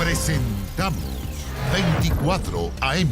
Presentamos 24 AM.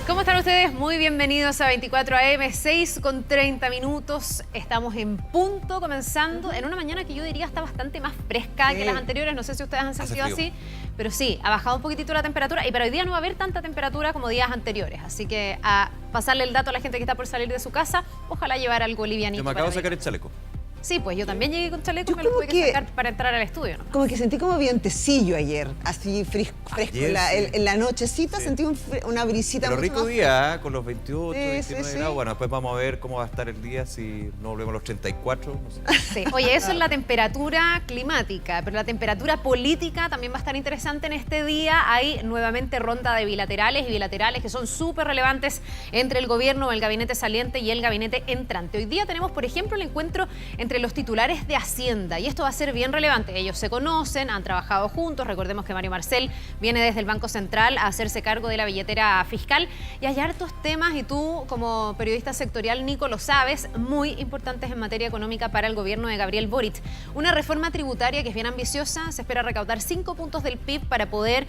¿Cómo están ustedes? Muy bienvenidos a 24 AM, 6:30. Estamos en punto, comenzando en una mañana que yo diría está bastante más fresca que las anteriores. No sé si ustedes han sentido así, pero sí, ha bajado un poquitito la temperatura y para hoy día no va a haber tanta temperatura como días anteriores. Así que a pasarle el dato a la gente que está por salir de su casa, ojalá llevar algo livianito. Yo me acabo de sacar el chaleco. Sí, pues yo también llegué con chaleco, me lo tuve que sacar para entrar al estudio, ¿no? Como que sentí como vientecillo ayer, así fresco. Ayer, en la nochecita sentí una brisita. Pero mucho rico más día, con los 28, Sí, 29 sí. grados. Bueno, después vamos a ver cómo va a estar el día, si no volvemos a los 34. No sé. Sí. Oye, eso es la temperatura climática, pero la temperatura política también va a estar interesante en este día. Hay nuevamente ronda de bilaterales y bilaterales que son súper relevantes entre el gobierno, el gabinete saliente y el gabinete entrante. Hoy día tenemos, por ejemplo, el encuentro entre los titulares de Hacienda y esto va a ser bien relevante. Ellos se conocen, han trabajado juntos. Recordemos que Mario Marcel viene desde el Banco Central a hacerse cargo de la billetera fiscal y hay hartos temas y tú como periodista sectorial, Nico, lo sabes, muy importantes en materia económica para el gobierno de Gabriel Boric. Una reforma tributaria que es bien ambiciosa, se espera recaudar 5 puntos del PIB para poder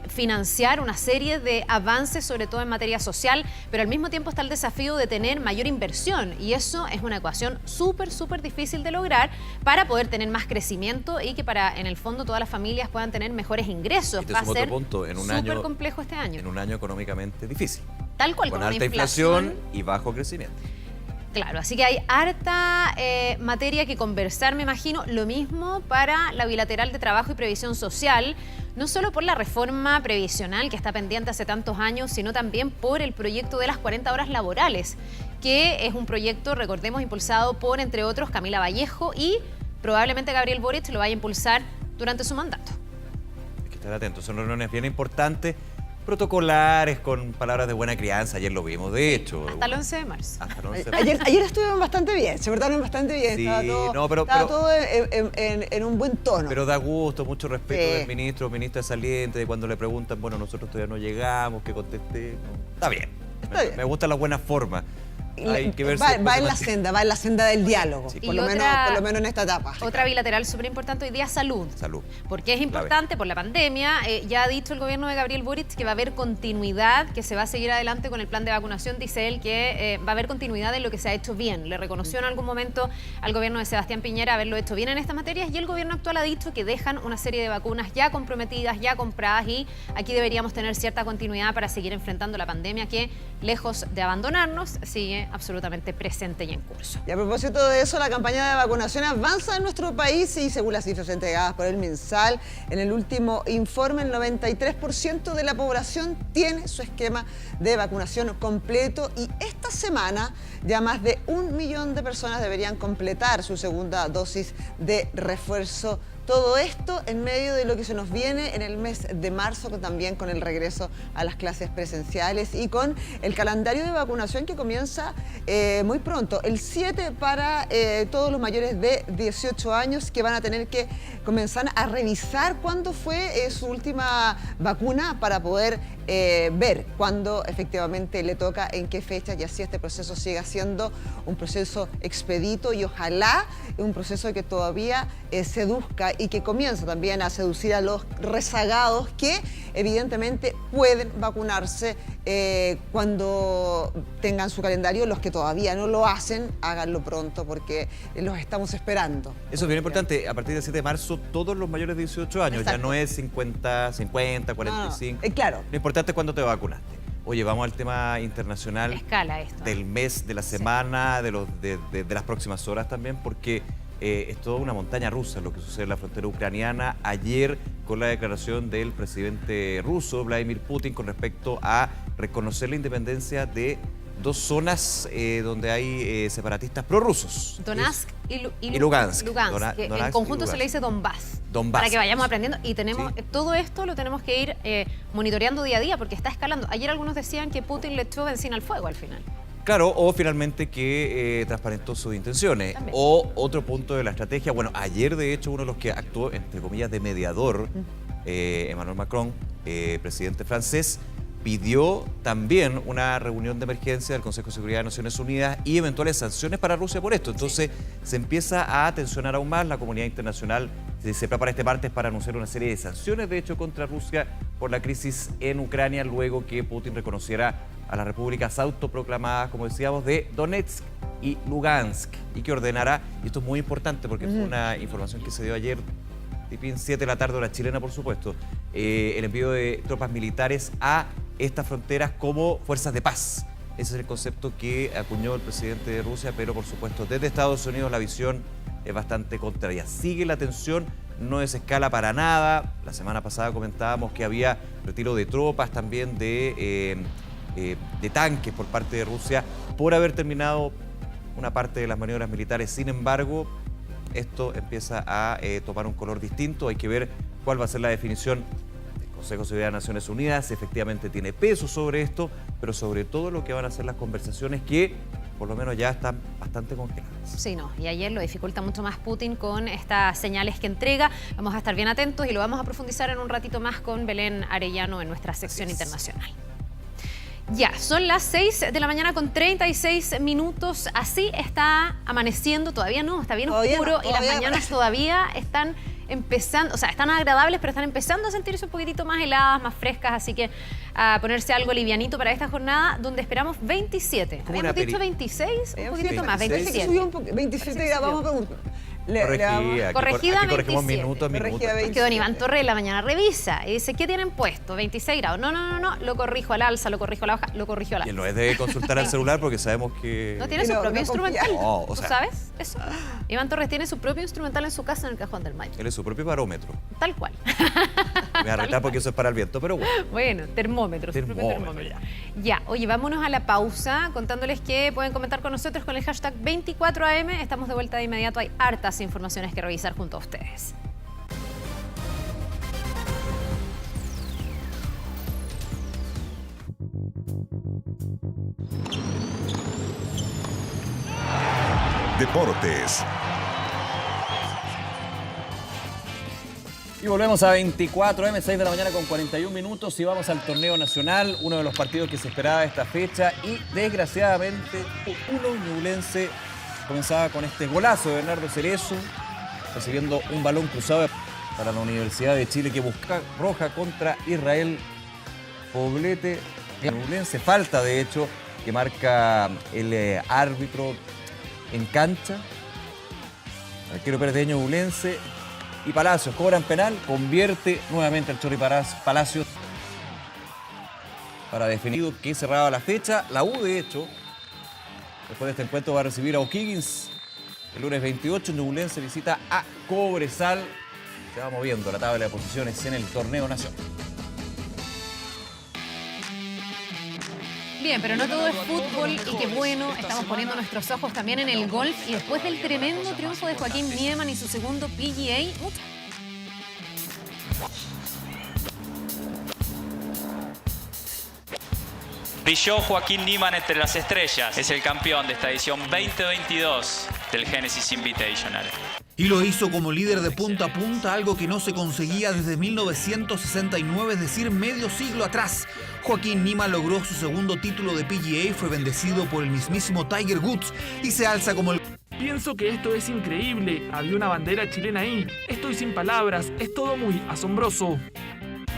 financiar una serie de avances, sobre todo en materia social, pero al mismo tiempo está el desafío de tener mayor inversión y eso es una ecuación súper difícil de lograr para poder tener más crecimiento y que para, en el fondo, todas las familias puedan tener mejores ingresos. Este va es a otro ser punto, en un súper año complejo este año. En un año económicamente difícil. Tal cual, con una alta inflación y bajo crecimiento. Claro, así que hay harta materia que conversar, me imagino. Lo mismo para la bilateral de trabajo y previsión social, no solo por la reforma previsional que está pendiente hace tantos años, sino también por el proyecto de las 40 horas laborales, que es un proyecto, recordemos, impulsado por, entre otros, Camila Vallejo y probablemente Gabriel Boric lo vaya a impulsar durante su mandato. Hay que estar atentos, son reuniones bien importantes, protocolares, con palabras de buena crianza. Ayer lo vimos, de hecho. Hasta el 11 de marzo. Hasta el 11 de marzo. Ayer estuvieron bastante bien, se portaron bastante bien. Sí, estaba todo en un buen tono. Pero da gusto, mucho respeto Sí. del ministro, ministra saliente, de cuando le preguntan, bueno, nosotros todavía no llegamos, que contesté. Está bien. Bien. Me gusta la buena forma. Hay que ver si va después en la senda del diálogo, Sí. por Y lo menos en esta etapa. Otra bilateral súper importante hoy día, salud. Salud. Porque es importante por la pandemia. Ya ha dicho el gobierno de Gabriel Boric que va a haber continuidad, que se va a seguir adelante con el plan de vacunación. Dice él que va a haber continuidad en lo que se ha hecho bien. Le reconoció en algún momento al gobierno de Sebastián Piñera haberlo hecho bien en estas materias y el gobierno actual ha dicho que dejan una serie de vacunas ya comprometidas, ya compradas y aquí deberíamos tener cierta continuidad para seguir enfrentando la pandemia que, lejos de abandonarnos, sigue absolutamente presente y en curso. Y a propósito de eso, la campaña de vacunación avanza en nuestro país y según las cifras entregadas por el MinSal, en el último informe el 93% de la población tiene su esquema de vacunación completo y esta semana ya más de 1 millón de personas deberían completar su segunda dosis de refuerzo. Todo esto en medio de lo que se nos viene en el mes de marzo, también con el regreso a las clases presenciales y con el calendario de vacunación que comienza muy pronto. El 7 para todos los mayores de 18 años que van a tener que comenzar a revisar cuándo fue su última vacuna para poder ver cuándo efectivamente le toca, en qué fecha y así este proceso siga siendo un proceso expedito y ojalá un proceso que todavía seduzca y que comienza también a seducir a los rezagados que evidentemente pueden vacunarse cuando tengan su calendario. Los que todavía no lo hacen, háganlo pronto porque los estamos esperando. Eso es bien importante. A partir del 7 de marzo, todos los mayores de 18 años. Exacto. Ya no es 50, 45. No, claro. Lo importante es cuando te vacunaste. Oye, vamos al tema internacional. Escala esto. Del mes, de la semana, de las próximas horas también, porque es toda una montaña rusa lo que sucede en la frontera ucraniana. Ayer, con la declaración del presidente ruso, Vladimir Putin, con respecto a reconocer la independencia de dos zonas donde hay separatistas prorrusos. Donetsk y Lugansk. Que en conjunto se le dice Donbass. Para que vayamos aprendiendo. Y tenemos todo esto lo tenemos que ir monitoreando día a día porque está escalando. Ayer algunos decían que Putin le echó benzina al fuego al final. Claro, o finalmente que transparentó sus intenciones. También. O otro punto de la estrategia. Bueno, ayer de hecho uno de los que actuó, entre comillas, de mediador, Emmanuel Macron, presidente francés, pidió también una reunión de emergencia del Consejo de Seguridad de Naciones Unidas y eventuales sanciones para Rusia por esto. Entonces se empieza a tensionar aún más. La comunidad internacional se prepara este martes para anunciar una serie de sanciones, de hecho, contra Rusia por la crisis en Ucrania, luego que Putin reconociera a las repúblicas autoproclamadas, como decíamos, de Donetsk y Lugansk, y que ordenará, y esto es muy importante porque fue una información que se dio ayer, tipín 7 de la tarde, hora chilena, por supuesto, el envío de tropas militares a estas fronteras como fuerzas de paz. Ese es el concepto que acuñó el presidente de Rusia, pero por supuesto desde Estados Unidos la visión es bastante contraria. Sigue la tensión, no desescala para nada. La semana pasada comentábamos que había retiro de tropas, también de tanques por parte de Rusia, por haber terminado una parte de las maniobras militares. Sin embargo, esto empieza a tomar un color distinto. Hay que ver cuál va a ser la definición del Consejo de Seguridad de Naciones Unidas, si efectivamente tiene peso sobre esto, pero sobre todo lo que van a ser las conversaciones que por lo menos ya están bastante congeladas. Sí, no, y ayer lo dificulta mucho más Putin con estas señales que entrega. Vamos a estar bien atentos y lo vamos a profundizar en un ratito más con Belén Arellano en nuestra sección internacional. Ya, son las 6 de la mañana con 36 minutos. Así está amaneciendo, todavía no, está bien oscuro y las mañanas todavía están empezando, o sea, están agradables, pero están empezando a sentirse un poquitito más heladas, más frescas, así que a ponerse algo livianito para esta jornada, donde esperamos 27. ¿Habíamos dicho 26? Un poquitito más, 27. Subió un 27 grados, vamos a corregida aquí corregimos 27. minuto a minuto. Es que don Iván Torres de la mañana revisa y dice, ¿qué tienen puesto? 26 grados. No, lo corrijo al alza, lo corrijo a la baja, lo corrijo a la Y alza. no es de consultar al celular porque sabemos que... No tiene su propio instrumental. No, o sea, ¿Tú sabes eso? Iván Torres tiene su propio instrumental en su casa en el cajón del Maipo. él es su propio barómetro. Tal cual. Me voy a retar porque eso es para el viento, pero bueno. Bueno, termómetro, su propio termómetro. Ya, oye, vámonos a la pausa contándoles que pueden comentar con nosotros con el hashtag 24AM. Estamos de vuelta de inmediato. Hay hartas informaciones que revisar junto a ustedes. Deportes. Y volvemos a 24M, 6 de la mañana con 41 minutos y vamos al torneo nacional, uno de los partidos que se esperaba esta fecha y desgraciadamente uno ñublense comenzaba con este golazo de Bernardo Cerezo, recibiendo un balón cruzado para la Universidad de Chile que busca roja contra Israel Poblete. Ñublense, falta de hecho que marca el árbitro en cancha. Arquero Pérez de Ñublense. Y Palacios cobran penal, convierte nuevamente al Chorri Palacios para definir que cerraba la fecha. La U, de hecho, después de este encuentro va a recibir a O'Higgins el lunes 28. Ñublense visita a Cobresal. Se va moviendo la tabla de posiciones en el torneo nacional. Bien, pero no todo es fútbol y qué bueno, estamos poniendo nuestros ojos también en el golf y después del tremendo triunfo de Joaquín Niemann y su segundo PGA, Brilló Joaquín Niemann entre las estrellas. Es el campeón de esta edición 2022 del Genesis Invitational. Y lo hizo como líder de punta a punta, algo que no se conseguía desde 1969, es decir, medio siglo atrás. Joaquín Niemann logró su segundo título de PGA, fue bendecido por el mismísimo Tiger Woods y se alza como el... Pienso que esto es increíble. Había una bandera chilena ahí. Estoy sin palabras. Es todo muy asombroso.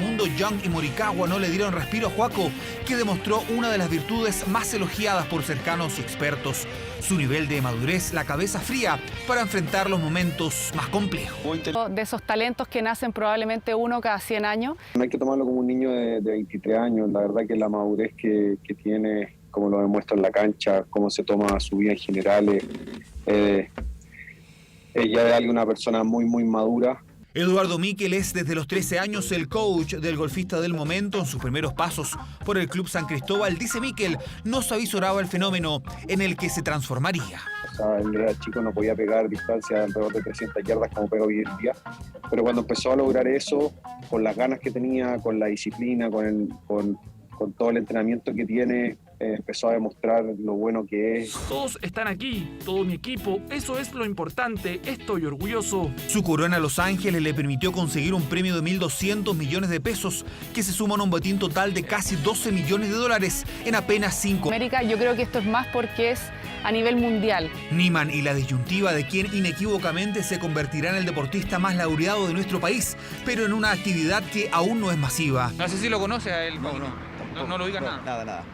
Mundo Young y Morikawa no le dieron respiro a Joaco, que demostró una de las virtudes más elogiadas por cercanos y expertos. Su nivel de madurez, la cabeza fría para enfrentar los momentos más complejos. De esos talentos que nacen probablemente uno cada 100 años. No hay que tomarlo como un niño de 23 años. La verdad que la madurez que tiene, como lo demuestra en la cancha, cómo se toma su vida en general, es ya de alguien, una persona muy, muy madura. Eduardo Miquel es desde los 13 años el coach del golfista del momento. En sus primeros pasos por el Club San Cristóbal, dice Miquel, no se avisoraba el fenómeno en el que se transformaría. O sea, él era chico, no podía pegar distancia alrededor de 300 yardas como pega hoy en día. Pero cuando empezó a lograr eso, con las ganas que tenía, con la disciplina, con todo el entrenamiento que tiene, empezó a demostrar lo bueno que es. Todos están aquí, todo mi equipo, eso es lo importante, estoy orgulloso. Su corona a Los Ángeles le permitió conseguir un premio de 1.200 millones de pesos, que se suman a un botín total de casi 12 millones de dólares en apenas 5. América, yo creo que esto es más porque es a nivel mundial. Niemann y la disyuntiva de quien inequívocamente se convertirá en el deportista más laureado de nuestro país, pero en una actividad que aún no es masiva. No sé si lo conoce a él, no lo digas nada. Nada.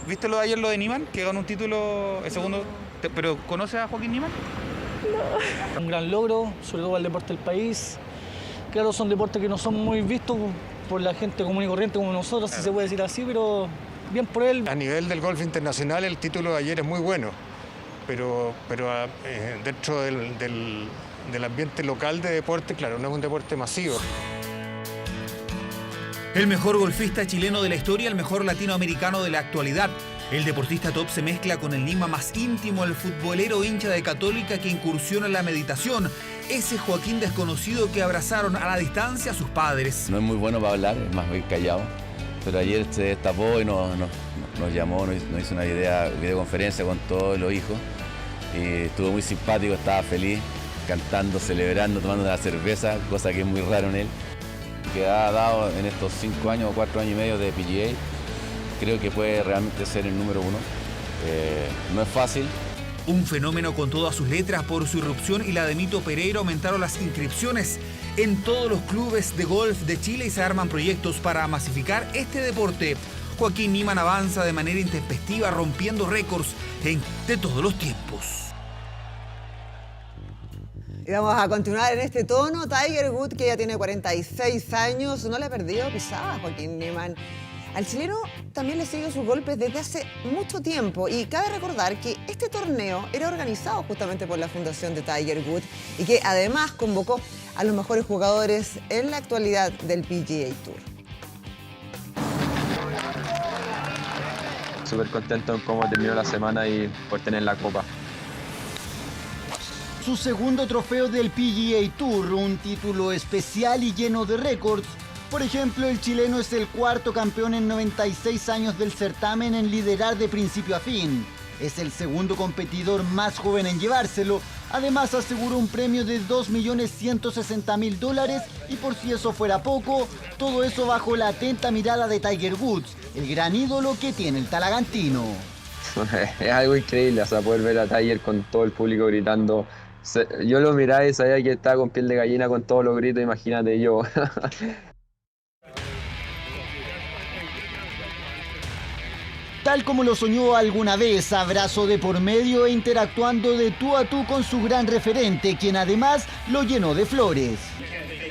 ¿Viste lo de ayer, lo de Niemann, que ganó un título, el segundo? ¿Pero conoce a Joaquín Niemann? No. Un gran logro, sobre todo para el deporte del país. Claro, son deportes que no son muy vistos por la gente común y corriente como nosotros, si se puede decir así, pero bien por él. A nivel del golf internacional, el título de ayer es muy bueno, pero dentro del ambiente local de deporte, claro, no es un deporte masivo. El mejor golfista chileno de la historia, el mejor latinoamericano de la actualidad. El deportista top se mezcla con el Nima más íntimo, el futbolero hincha de Católica que incursiona en la meditación. Ese Joaquín desconocido que abrazaron a la distancia a sus padres. No es muy bueno para hablar, es más bien callado, pero ayer se destapó y nos llamó, nos hizo una videoconferencia con todos los hijos y estuvo muy simpático, estaba feliz, cantando, celebrando, tomando una cerveza, cosa que es muy raro en él. Que ha dado en estos 5 años o 4 años y medio de PGA, creo que puede realmente ser el número 1. No es fácil. Un fenómeno con todas sus letras. Por su irrupción y la de Mito Pereira aumentaron las inscripciones en todos los clubes de golf de Chile y se arman proyectos para masificar este deporte. Joaquín Niemann avanza de manera intempestiva, rompiendo récords de todos los tiempos. Y vamos a continuar en este tono. Tiger Woods, que ya tiene 46 años, no le ha perdido pisada a Joaquín Niemann. Al chileno también le siguen sus golpes desde hace mucho tiempo y cabe recordar que este torneo era organizado justamente por la fundación de Tiger Woods y que además convocó a los mejores jugadores en la actualidad del PGA Tour. Súper contento con cómo terminó la semana y por tener la copa. Su segundo trofeo del PGA Tour, un título especial y lleno de récords. Por ejemplo, el chileno es el cuarto campeón en 96 años del certamen en liderar de principio a fin. Es el segundo competidor más joven en llevárselo. Además, aseguró un premio de $2.160.000 y por si eso fuera poco, todo eso bajo la atenta mirada de Tiger Woods, el gran ídolo que tiene el talagantino. Es algo increíble, o sea, poder ver a Tiger con todo el público gritando. Yo lo miraba y sabía que estaba con piel de gallina con todos los gritos, imagínate yo. Tal como lo soñó alguna vez, abrazo de por medio e interactuando de tú a tú con su gran referente, quien además lo llenó de flores.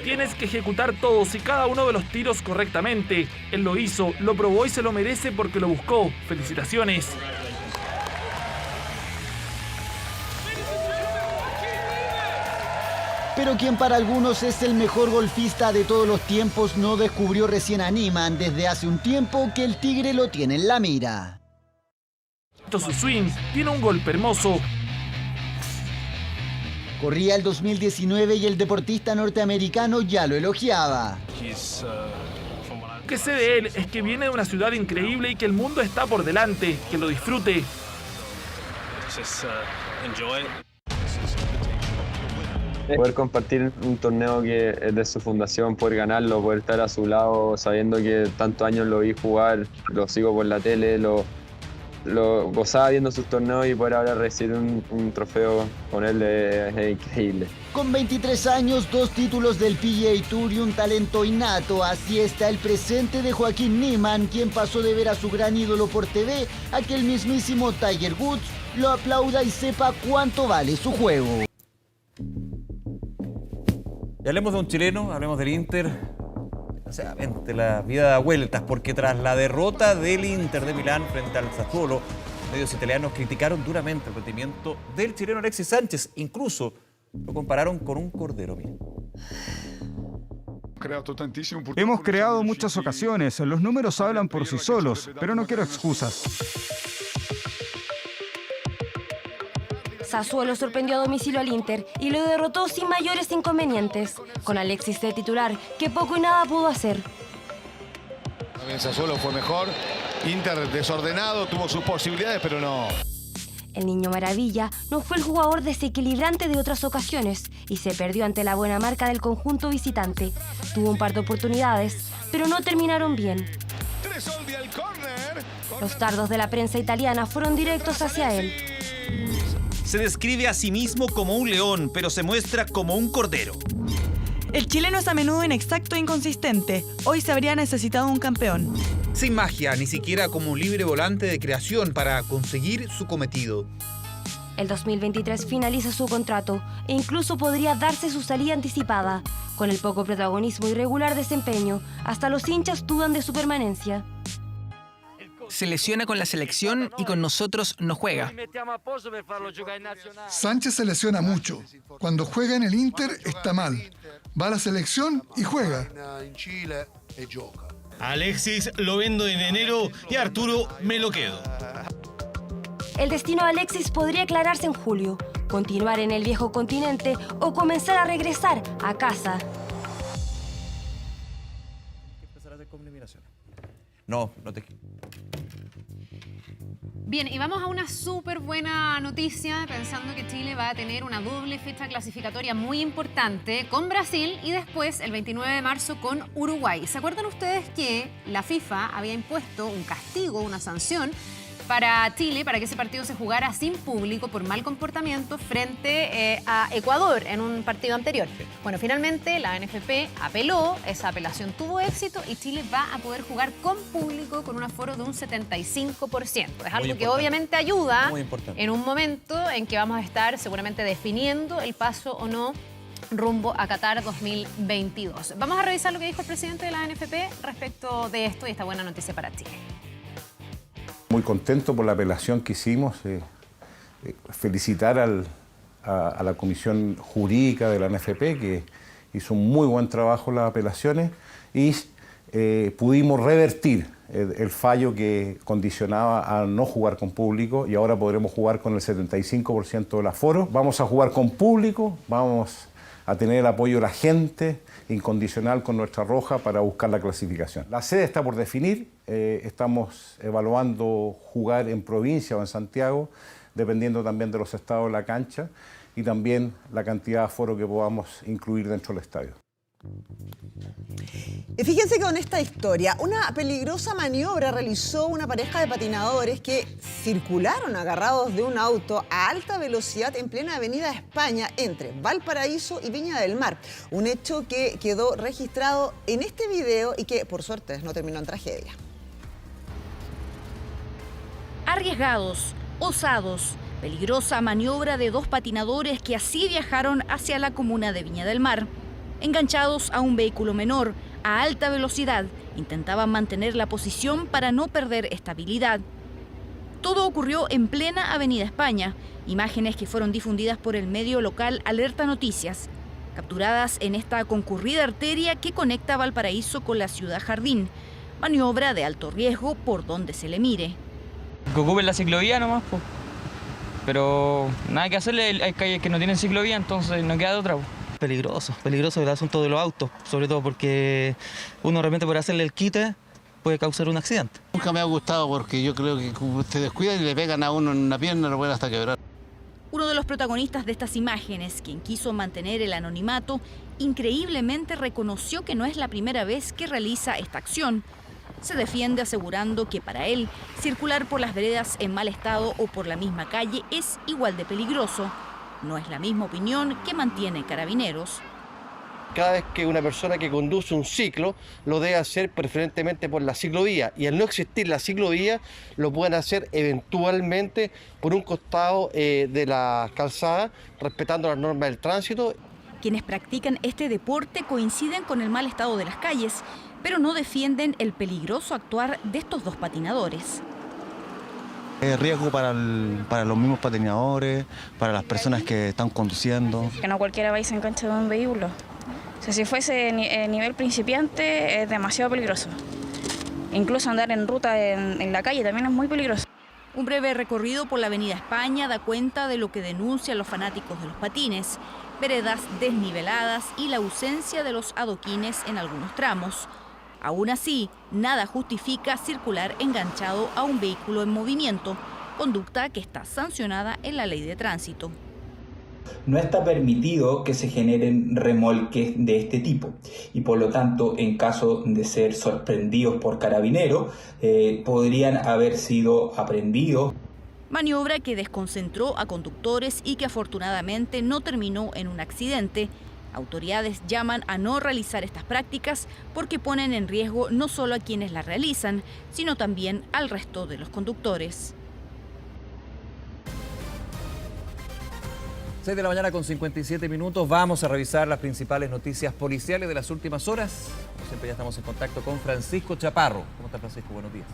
Tienes que ejecutar todos y cada uno de los tiros correctamente. Él lo hizo, lo probó y se lo merece porque lo buscó. ¡Felicitaciones! Pero quien para algunos es el mejor golfista de todos los tiempos no descubrió recién a Niemann desde hace un tiempo que el tigre lo tiene en la mira. Su swing tiene un golpe hermoso. Corría el 2019 y el deportista norteamericano ya lo elogiaba. Lo que sé de él es que viene de una ciudad increíble y que el mundo está por delante. Que lo disfrute. Poder compartir un torneo que es de su fundación, poder ganarlo, poder estar a su lado sabiendo que tantos años lo vi jugar, lo sigo por la tele, lo gozaba viendo sus torneos y poder ahora recibir un trofeo con él es increíble. Con 23 años, 2 títulos del PGA Tour y un talento innato, así está el presente de Joaquín Niemann, quien pasó de ver a su gran ídolo por TV a que el mismísimo Tiger Woods lo aplauda y sepa cuánto vale su juego. Y hablemos de un chileno, hablemos del Inter. Desgraciadamente la vida da vueltas porque tras la derrota del Inter de Milán frente al Sassuolo, medios italianos criticaron duramente el rendimiento del chileno Alexis Sánchez. Incluso lo compararon con un cordero. Hemos creado muchas ocasiones, los números hablan por sí solos, pero no quiero excusas. Sassuolo sorprendió a domicilio al Inter y lo derrotó sin mayores inconvenientes, con Alexis de titular, que poco y nada pudo hacer. También Sassuolo fue mejor, Inter desordenado, tuvo sus posibilidades, pero no. El Niño Maravilla no fue el jugador desequilibrante de otras ocasiones y se perdió ante la buena marca del conjunto visitante. Tuvo un par de oportunidades, pero no terminaron bien. Los dardos de la prensa italiana fueron directos hacia él. Se describe a sí mismo como un león, pero se muestra como un cordero. El chileno es a menudo inexacto e inconsistente. Hoy se habría necesitado un campeón. Sin magia, ni siquiera como un libre volante de creación para conseguir su cometido. El 2023 finaliza su contrato e incluso podría darse su salida anticipada. Con el poco protagonismo y regular desempeño, hasta los hinchas dudan de su permanencia. Se lesiona con la selección y con nosotros no juega. Sánchez se lesiona mucho. Cuando juega en el Inter está mal. Va a la selección y juega. Alexis lo vendo en enero y Arturo me lo quedo. El destino de Alexis podría aclararse en julio. Continuar en el viejo continente o comenzar a regresar a casa. No te... Bien, y vamos a una súper buena noticia, pensando que Chile va a tener una doble fecha clasificatoria muy importante con Brasil y después, el 29 de marzo, con Uruguay. ¿Se acuerdan ustedes que la FIFA había impuesto un castigo, una sanción para Chile, para que ese partido se jugara sin público por mal comportamiento frente a Ecuador en un partido anterior? Bueno, finalmente la NFP apeló, esa apelación tuvo éxito y Chile va a poder jugar con público con un aforo de un 75%. Es algo que obviamente ayuda en un momento en que vamos a estar seguramente definiendo el paso o no rumbo a Qatar 2022. Vamos a revisar lo que dijo el presidente de la NFP respecto de esto y esta buena noticia para Chile. Muy contento por la apelación que hicimos. Felicitar a la comisión jurídica de la NFP, que hizo un muy buen trabajo en las apelaciones, y pudimos revertir el fallo que condicionaba a no jugar con público, y ahora podremos jugar con el 75% del aforo. Vamos a jugar con público, vamos a tener el apoyo de la gente incondicional con nuestra roja para buscar la clasificación. La sede está por definir, estamos evaluando jugar en provincia o en Santiago, dependiendo también de los estados de la cancha y también la cantidad de aforo que podamos incluir dentro del estadio. Y fíjense que con esta historia, una peligrosa maniobra realizó una pareja de patinadores que circularon agarrados de un auto a alta velocidad en plena avenida España entre Valparaíso y Viña del Mar. Un hecho que quedó registrado en este video y que, por suerte, no terminó en tragedia. Arriesgados, osados, peligrosa maniobra de dos patinadores que así viajaron hacia la comuna de Viña del Mar. Enganchados a un vehículo menor, a alta velocidad, intentaban mantener la posición para no perder estabilidad. Todo ocurrió en plena Avenida España, imágenes que fueron difundidas por el medio local Alerta Noticias, capturadas en esta concurrida arteria que conecta Valparaíso con la ciudad Jardín, maniobra de alto riesgo por donde se le mire. Que ocupen la ciclovía nomás, po. Pero nada que hacerle, hay calles que no tienen ciclovía, entonces no queda de otra, po. Peligroso el asunto de los autos, sobre todo porque uno realmente por hacerle el quite puede causar un accidente. Nunca me ha gustado porque yo creo que se descuidan y le pegan a uno en una pierna y lo pueden hasta quebrar. Uno de los protagonistas de estas imágenes, quien quiso mantener el anonimato, increíblemente reconoció que no es la primera vez que realiza esta acción. Se defiende asegurando que para él, circular por las veredas en mal estado o por la misma calle es igual de peligroso. No es la misma opinión que mantiene Carabineros. Cada vez que una persona que conduce un ciclo lo debe hacer preferentemente por la ciclovía, y al no existir la ciclovía lo pueden hacer eventualmente por un costado de la calzada, respetando las normas del tránsito. Quienes practican este deporte coinciden con el mal estado de las calles, pero no defienden el peligroso actuar de estos dos patinadores. Es riesgo para los mismos patinadores, para las personas que están conduciendo. Que no cualquiera va y se engancha de un vehículo. O sea, si fuese nivel principiante es demasiado peligroso. Incluso andar en ruta en la calle también es muy peligroso. Un breve recorrido por la Avenida España da cuenta de lo que denuncian los fanáticos de los patines: veredas desniveladas y la ausencia de los adoquines en algunos tramos. Aún así, nada justifica circular enganchado a un vehículo en movimiento, conducta que está sancionada en la ley de tránsito. No está permitido que se generen remolques de este tipo y por lo tanto, en caso de ser sorprendidos por carabineros, podrían haber sido aprehendidos. Maniobra que desconcentró a conductores y que afortunadamente no terminó en un accidente. Autoridades llaman a no realizar estas prácticas porque ponen en riesgo no solo a quienes las realizan, sino también al resto de los conductores. 6 de la mañana con 57 minutos. Vamos a revisar las principales noticias policiales de las últimas horas. Como siempre, ya estamos en contacto con Francisco Chaparro. ¿Cómo está, Francisco? Buenos días.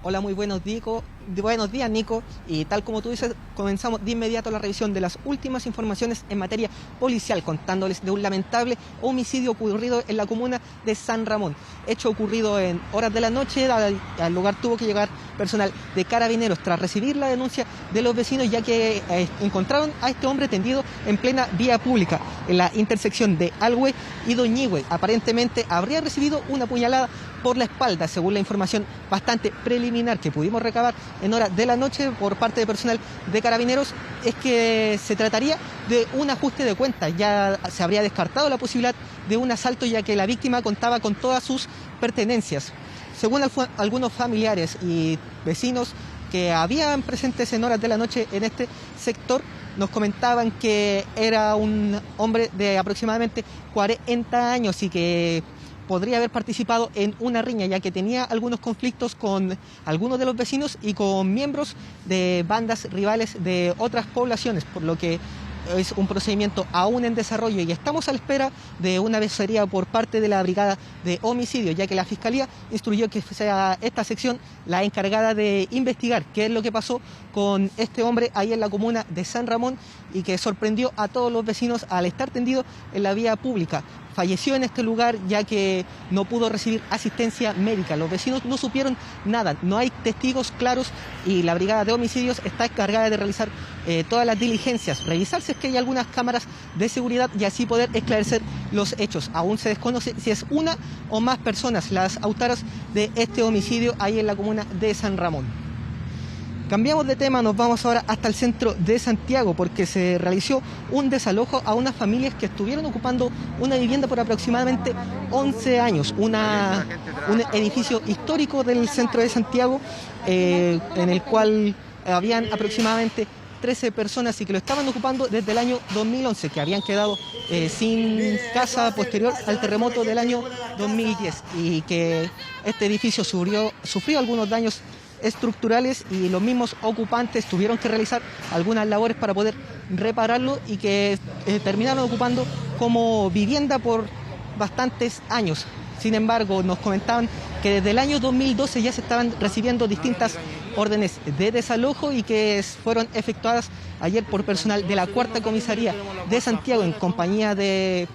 Hola, muy buenos días, Nico. Y tal como tú dices, comenzamos de inmediato la revisión de las últimas informaciones en materia policial, contándoles de un lamentable homicidio ocurrido en la comuna de San Ramón. Hecho ocurrido en horas de la noche. Al lugar tuvo que llegar personal de Carabineros tras recibir la denuncia de los vecinos, ya que encontraron a este hombre tendido en plena vía pública, en la intersección de Alhue y Doñihue. Aparentemente habría recibido una puñalada por la espalda, según la información bastante preliminar que pudimos recabar en horas de la noche por parte de personal de Carabineros, es que se trataría de un ajuste de cuentas. Ya se habría descartado la posibilidad de un asalto, ya que la víctima contaba con todas sus pertenencias. Según algunos familiares y vecinos que habían presentes en horas de la noche en este sector, nos comentaban que era un hombre de aproximadamente 40 años y que podría haber participado en una riña, ya que tenía algunos conflictos con algunos de los vecinos y con miembros de bandas rivales de otras poblaciones, por lo que es un procedimiento aún en desarrollo y estamos a la espera de una asesoría por parte de la Brigada de Homicidio, ya que la Fiscalía instruyó que sea esta sección la encargada de investigar qué es lo que pasó con este hombre ahí en la comuna de San Ramón y que sorprendió a todos los vecinos al estar tendido en la vía pública. Falleció en este lugar ya que no pudo recibir asistencia médica. Los vecinos no supieron nada, no hay testigos claros y la Brigada de Homicidios está encargada de realizar todas las diligencias, revisar si es que hay algunas cámaras de seguridad y así poder esclarecer los hechos. Aún se desconoce si es una o más personas las autoras de este homicidio ahí en la comuna de San Ramón. Cambiamos de tema, nos vamos ahora hasta el centro de Santiago porque se realizó un desalojo a unas familias que estuvieron ocupando una vivienda por aproximadamente 11 años, un edificio histórico del centro de Santiago en el cual habían aproximadamente 13 personas y que lo estaban ocupando desde el año 2011, que habían quedado sin casa posterior al terremoto del año 2010 y que este edificio sufrió algunos daños estructurales y los mismos ocupantes tuvieron que realizar algunas labores para poder repararlo y que terminaron ocupando como vivienda por bastantes años. Sin embargo, nos comentaban que desde el año 2012 ya se estaban recibiendo distintas órdenes de desalojo y que fueron efectuadas ayer por personal de la Cuarta Comisaría de Santiago en compañía de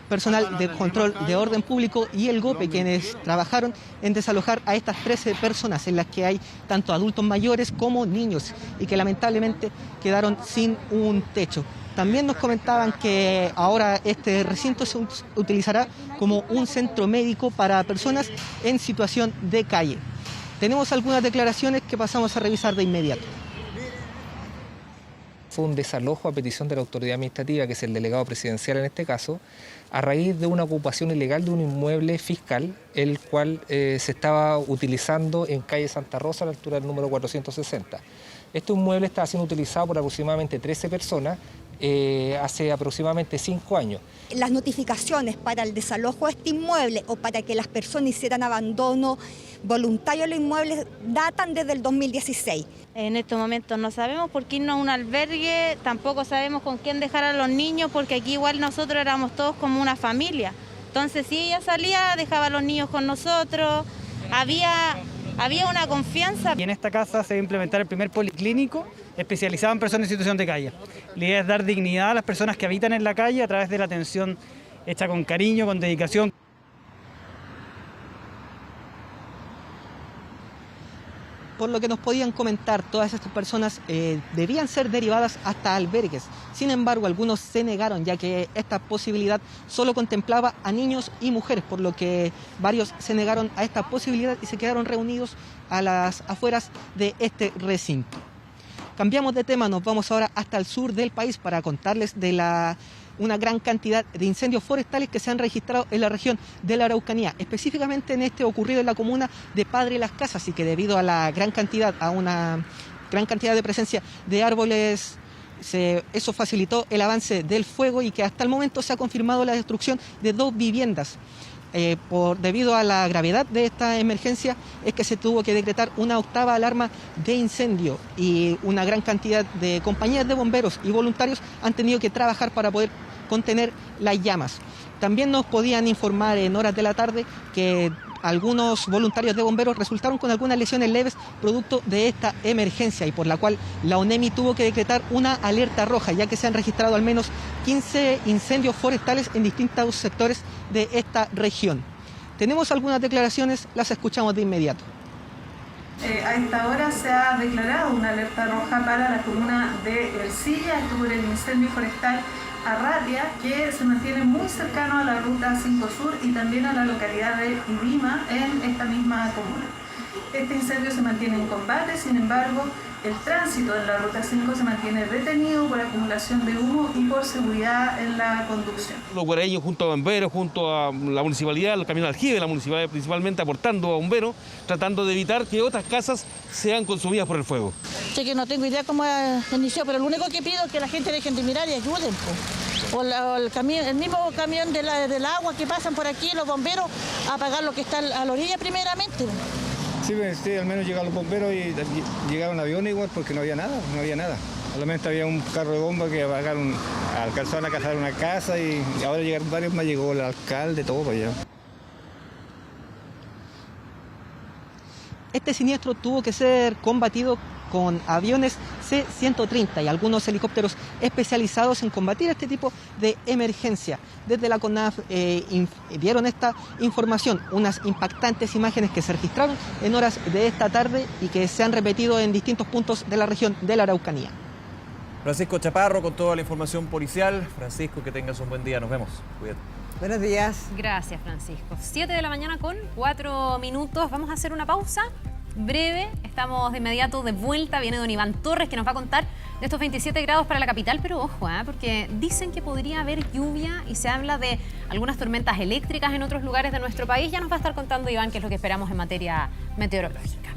personal de control de orden público y el GOPE, quienes trabajaron en desalojar a estas 13 personas, en las que hay tanto adultos mayores como niños y que lamentablemente quedaron sin un techo. También nos comentaban que ahora este recinto se utilizará como un centro médico para personas en situación de calle. Tenemos algunas declaraciones que pasamos a revisar de inmediato. Fue un desalojo a petición de la autoridad administrativa, que es el delegado presidencial en este caso, a raíz de una ocupación ilegal de un inmueble fiscal, el cual se estaba utilizando en calle Santa Rosa, a la altura del número 460. Este inmueble estaba siendo utilizado por aproximadamente 13 personas hace aproximadamente 5 años. Las notificaciones para el desalojo de este inmueble o para que las personas hicieran abandono voluntario de los inmuebles datan desde el 2016. En estos momentos no sabemos por qué irnos a un albergue, tampoco sabemos con quién dejar a los niños, porque aquí igual nosotros éramos todos como una familia. Entonces si ella salía, dejaba a los niños con nosotros, había una confianza. Y en esta casa se va a implementar el primer policlínico especializado en personas en situación de calle. La idea es dar dignidad a las personas que habitan en la calle a través de la atención hecha con cariño, con dedicación. por lo que nos podían comentar, todas estas personas debían ser derivadas hasta albergues. Sin embargo, algunos se negaron, ya que esta posibilidad solo contemplaba a niños y mujeres, por lo que varios se negaron a esta posibilidad y se quedaron reunidos a las afueras de este recinto. Cambiamos de tema, nos vamos ahora hasta el sur del país para contarles de una gran cantidad de incendios forestales que se han registrado en la región de la Araucanía, específicamente en este ocurrido en la comuna de Padre Las Casas, y que debido a una gran cantidad de presencia de árboles, eso facilitó el avance del fuego y que hasta el momento se ha confirmado la destrucción de 2 viviendas. Debido a la gravedad de esta emergencia es que se tuvo que decretar una 8ª alarma de incendio y una gran cantidad de compañías de bomberos y voluntarios han tenido que trabajar para poder contener las llamas. También nos podían informar en horas de la tarde que algunos voluntarios de bomberos resultaron con algunas lesiones leves producto de esta emergencia y por la cual la ONEMI tuvo que decretar una alerta roja, ya que se han registrado al menos 15 incendios forestales en distintos sectores de esta región. Tenemos algunas declaraciones, las escuchamos de inmediato. A esta hora se ha declarado una alerta roja para la comuna de Ercilla, esto por el incendio forestal Arratia, que se mantiene muy cercano a la ruta 5 Sur y también a la localidad de Ibima en esta misma comuna. Este incendio se mantiene en combate, sin embargo, el tránsito en la ruta 5 se mantiene detenido por acumulación de humo y por seguridad en la conducción. Los guareños junto a bomberos, junto a la municipalidad, el camión aljibe de la municipalidad principalmente aportando a bomberos, tratando de evitar que otras casas sean consumidas por el fuego. Sé que no tengo idea cómo inició, pero lo único que pido es que la gente dejen de mirar y ayuden. O el mismo camión del agua que pasan por aquí, los bomberos, a apagar lo que está a la orilla primeramente. Sí, al menos llegaron los bomberos y llegaron aviones igual porque no había nada. Solamente había un carro de bomba que alcanzaron a cazar una casa y ahora llegaron varios más, llegó el alcalde, todo para allá. Este siniestro tuvo que ser combatido con aviones C-130 y algunos helicópteros especializados en combatir este tipo de emergencia. Desde la CONAF dieron esta información, unas impactantes imágenes que se registraron en horas de esta tarde y que se han repetido en distintos puntos de la región de la Araucanía. Francisco Chaparro con toda la información policial. Francisco, que tengas un buen día. Nos vemos. Cuídate. Buenos días. Gracias, Francisco. 7 de la mañana con 4 minutos. Vamos a hacer una pausa breve. Estamos de inmediato de vuelta. Viene don Iván Torres, que nos va a contar de estos 27 grados para la capital. Pero ojo, porque dicen que podría haber lluvia y se habla de algunas tormentas eléctricas en otros lugares de nuestro país. Ya nos va a estar contando Iván qué es lo que esperamos en materia meteorológica.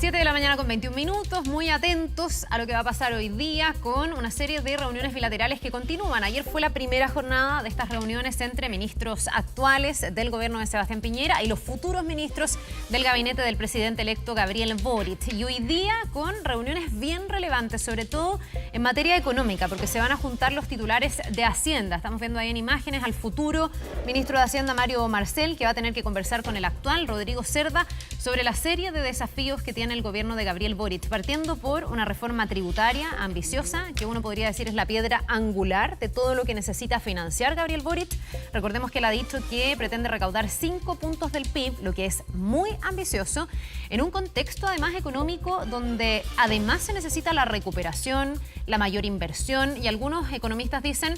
7 de la mañana con 21 minutos, muy atentos a lo que va a pasar hoy día con una serie de reuniones bilaterales que continúan. Ayer fue la primera jornada de estas reuniones entre ministros actuales del gobierno de Sebastián Piñera y los futuros ministros del gabinete del presidente electo Gabriel Boric. Y hoy día con reuniones bien relevantes, sobre todo en materia económica, porque se van a juntar los titulares de Hacienda. Estamos viendo ahí en imágenes al futuro ministro de Hacienda, Mario Marcel, que va a tener que conversar con el actual, Rodrigo Cerda, sobre la serie de desafíos que tiene el gobierno de Gabriel Boric, partiendo por una reforma tributaria ambiciosa, que uno podría decir es la piedra angular de todo lo que necesita financiar Gabriel Boric. Recordemos que él ha dicho que pretende recaudar 5 puntos del PIB, lo que es muy ambicioso, en un contexto además económico donde además se necesita la recuperación, la mayor inversión, y algunos economistas dicen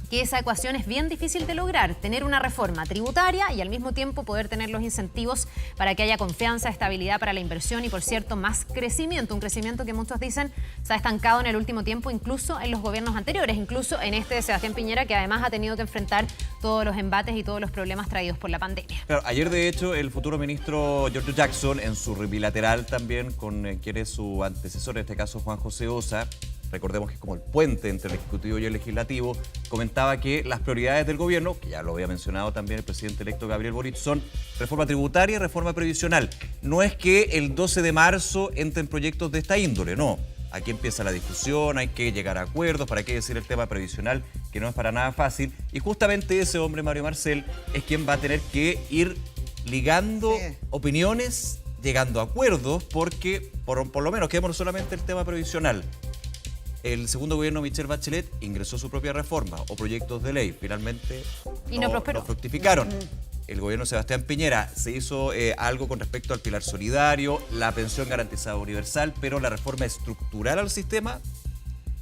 que esa ecuación es bien difícil de lograr, tener una reforma tributaria y al mismo tiempo poder tener los incentivos para que haya confianza, estabilidad para la inversión y, por cierto, más crecimiento. Un crecimiento que muchos dicen se ha estancado en el último tiempo, incluso en los gobiernos anteriores, incluso en este de Sebastián Piñera, que además ha tenido que enfrentar todos los embates y todos los problemas traídos por la pandemia. Claro, ayer, de hecho, el futuro ministro Giorgio Jackson, en su bilateral también con quien es su antecesor, en este caso Juan José Ossa, recordemos que es como el puente entre el Ejecutivo y el Legislativo, comentaba que las prioridades del gobierno, que ya lo había mencionado también el presidente electo Gabriel Boric, son reforma tributaria y reforma previsional. No es que el 12 de marzo entren proyectos de esta índole, no. Aquí empieza la discusión, hay que llegar a acuerdos, para qué decir el tema previsional, que no es para nada fácil. Y justamente ese hombre, Mario Marcel, es quien va a tener que ir ligando opiniones, llegando a acuerdos, porque por lo menos quedémonos solamente el tema previsional. El segundo gobierno, Michelle Bachelet, ingresó su propia reforma o proyectos de ley. Finalmente no fructificaron. El gobierno de Sebastián Piñera se hizo algo con respecto al pilar solidario, la pensión garantizada universal, pero la reforma estructural al sistema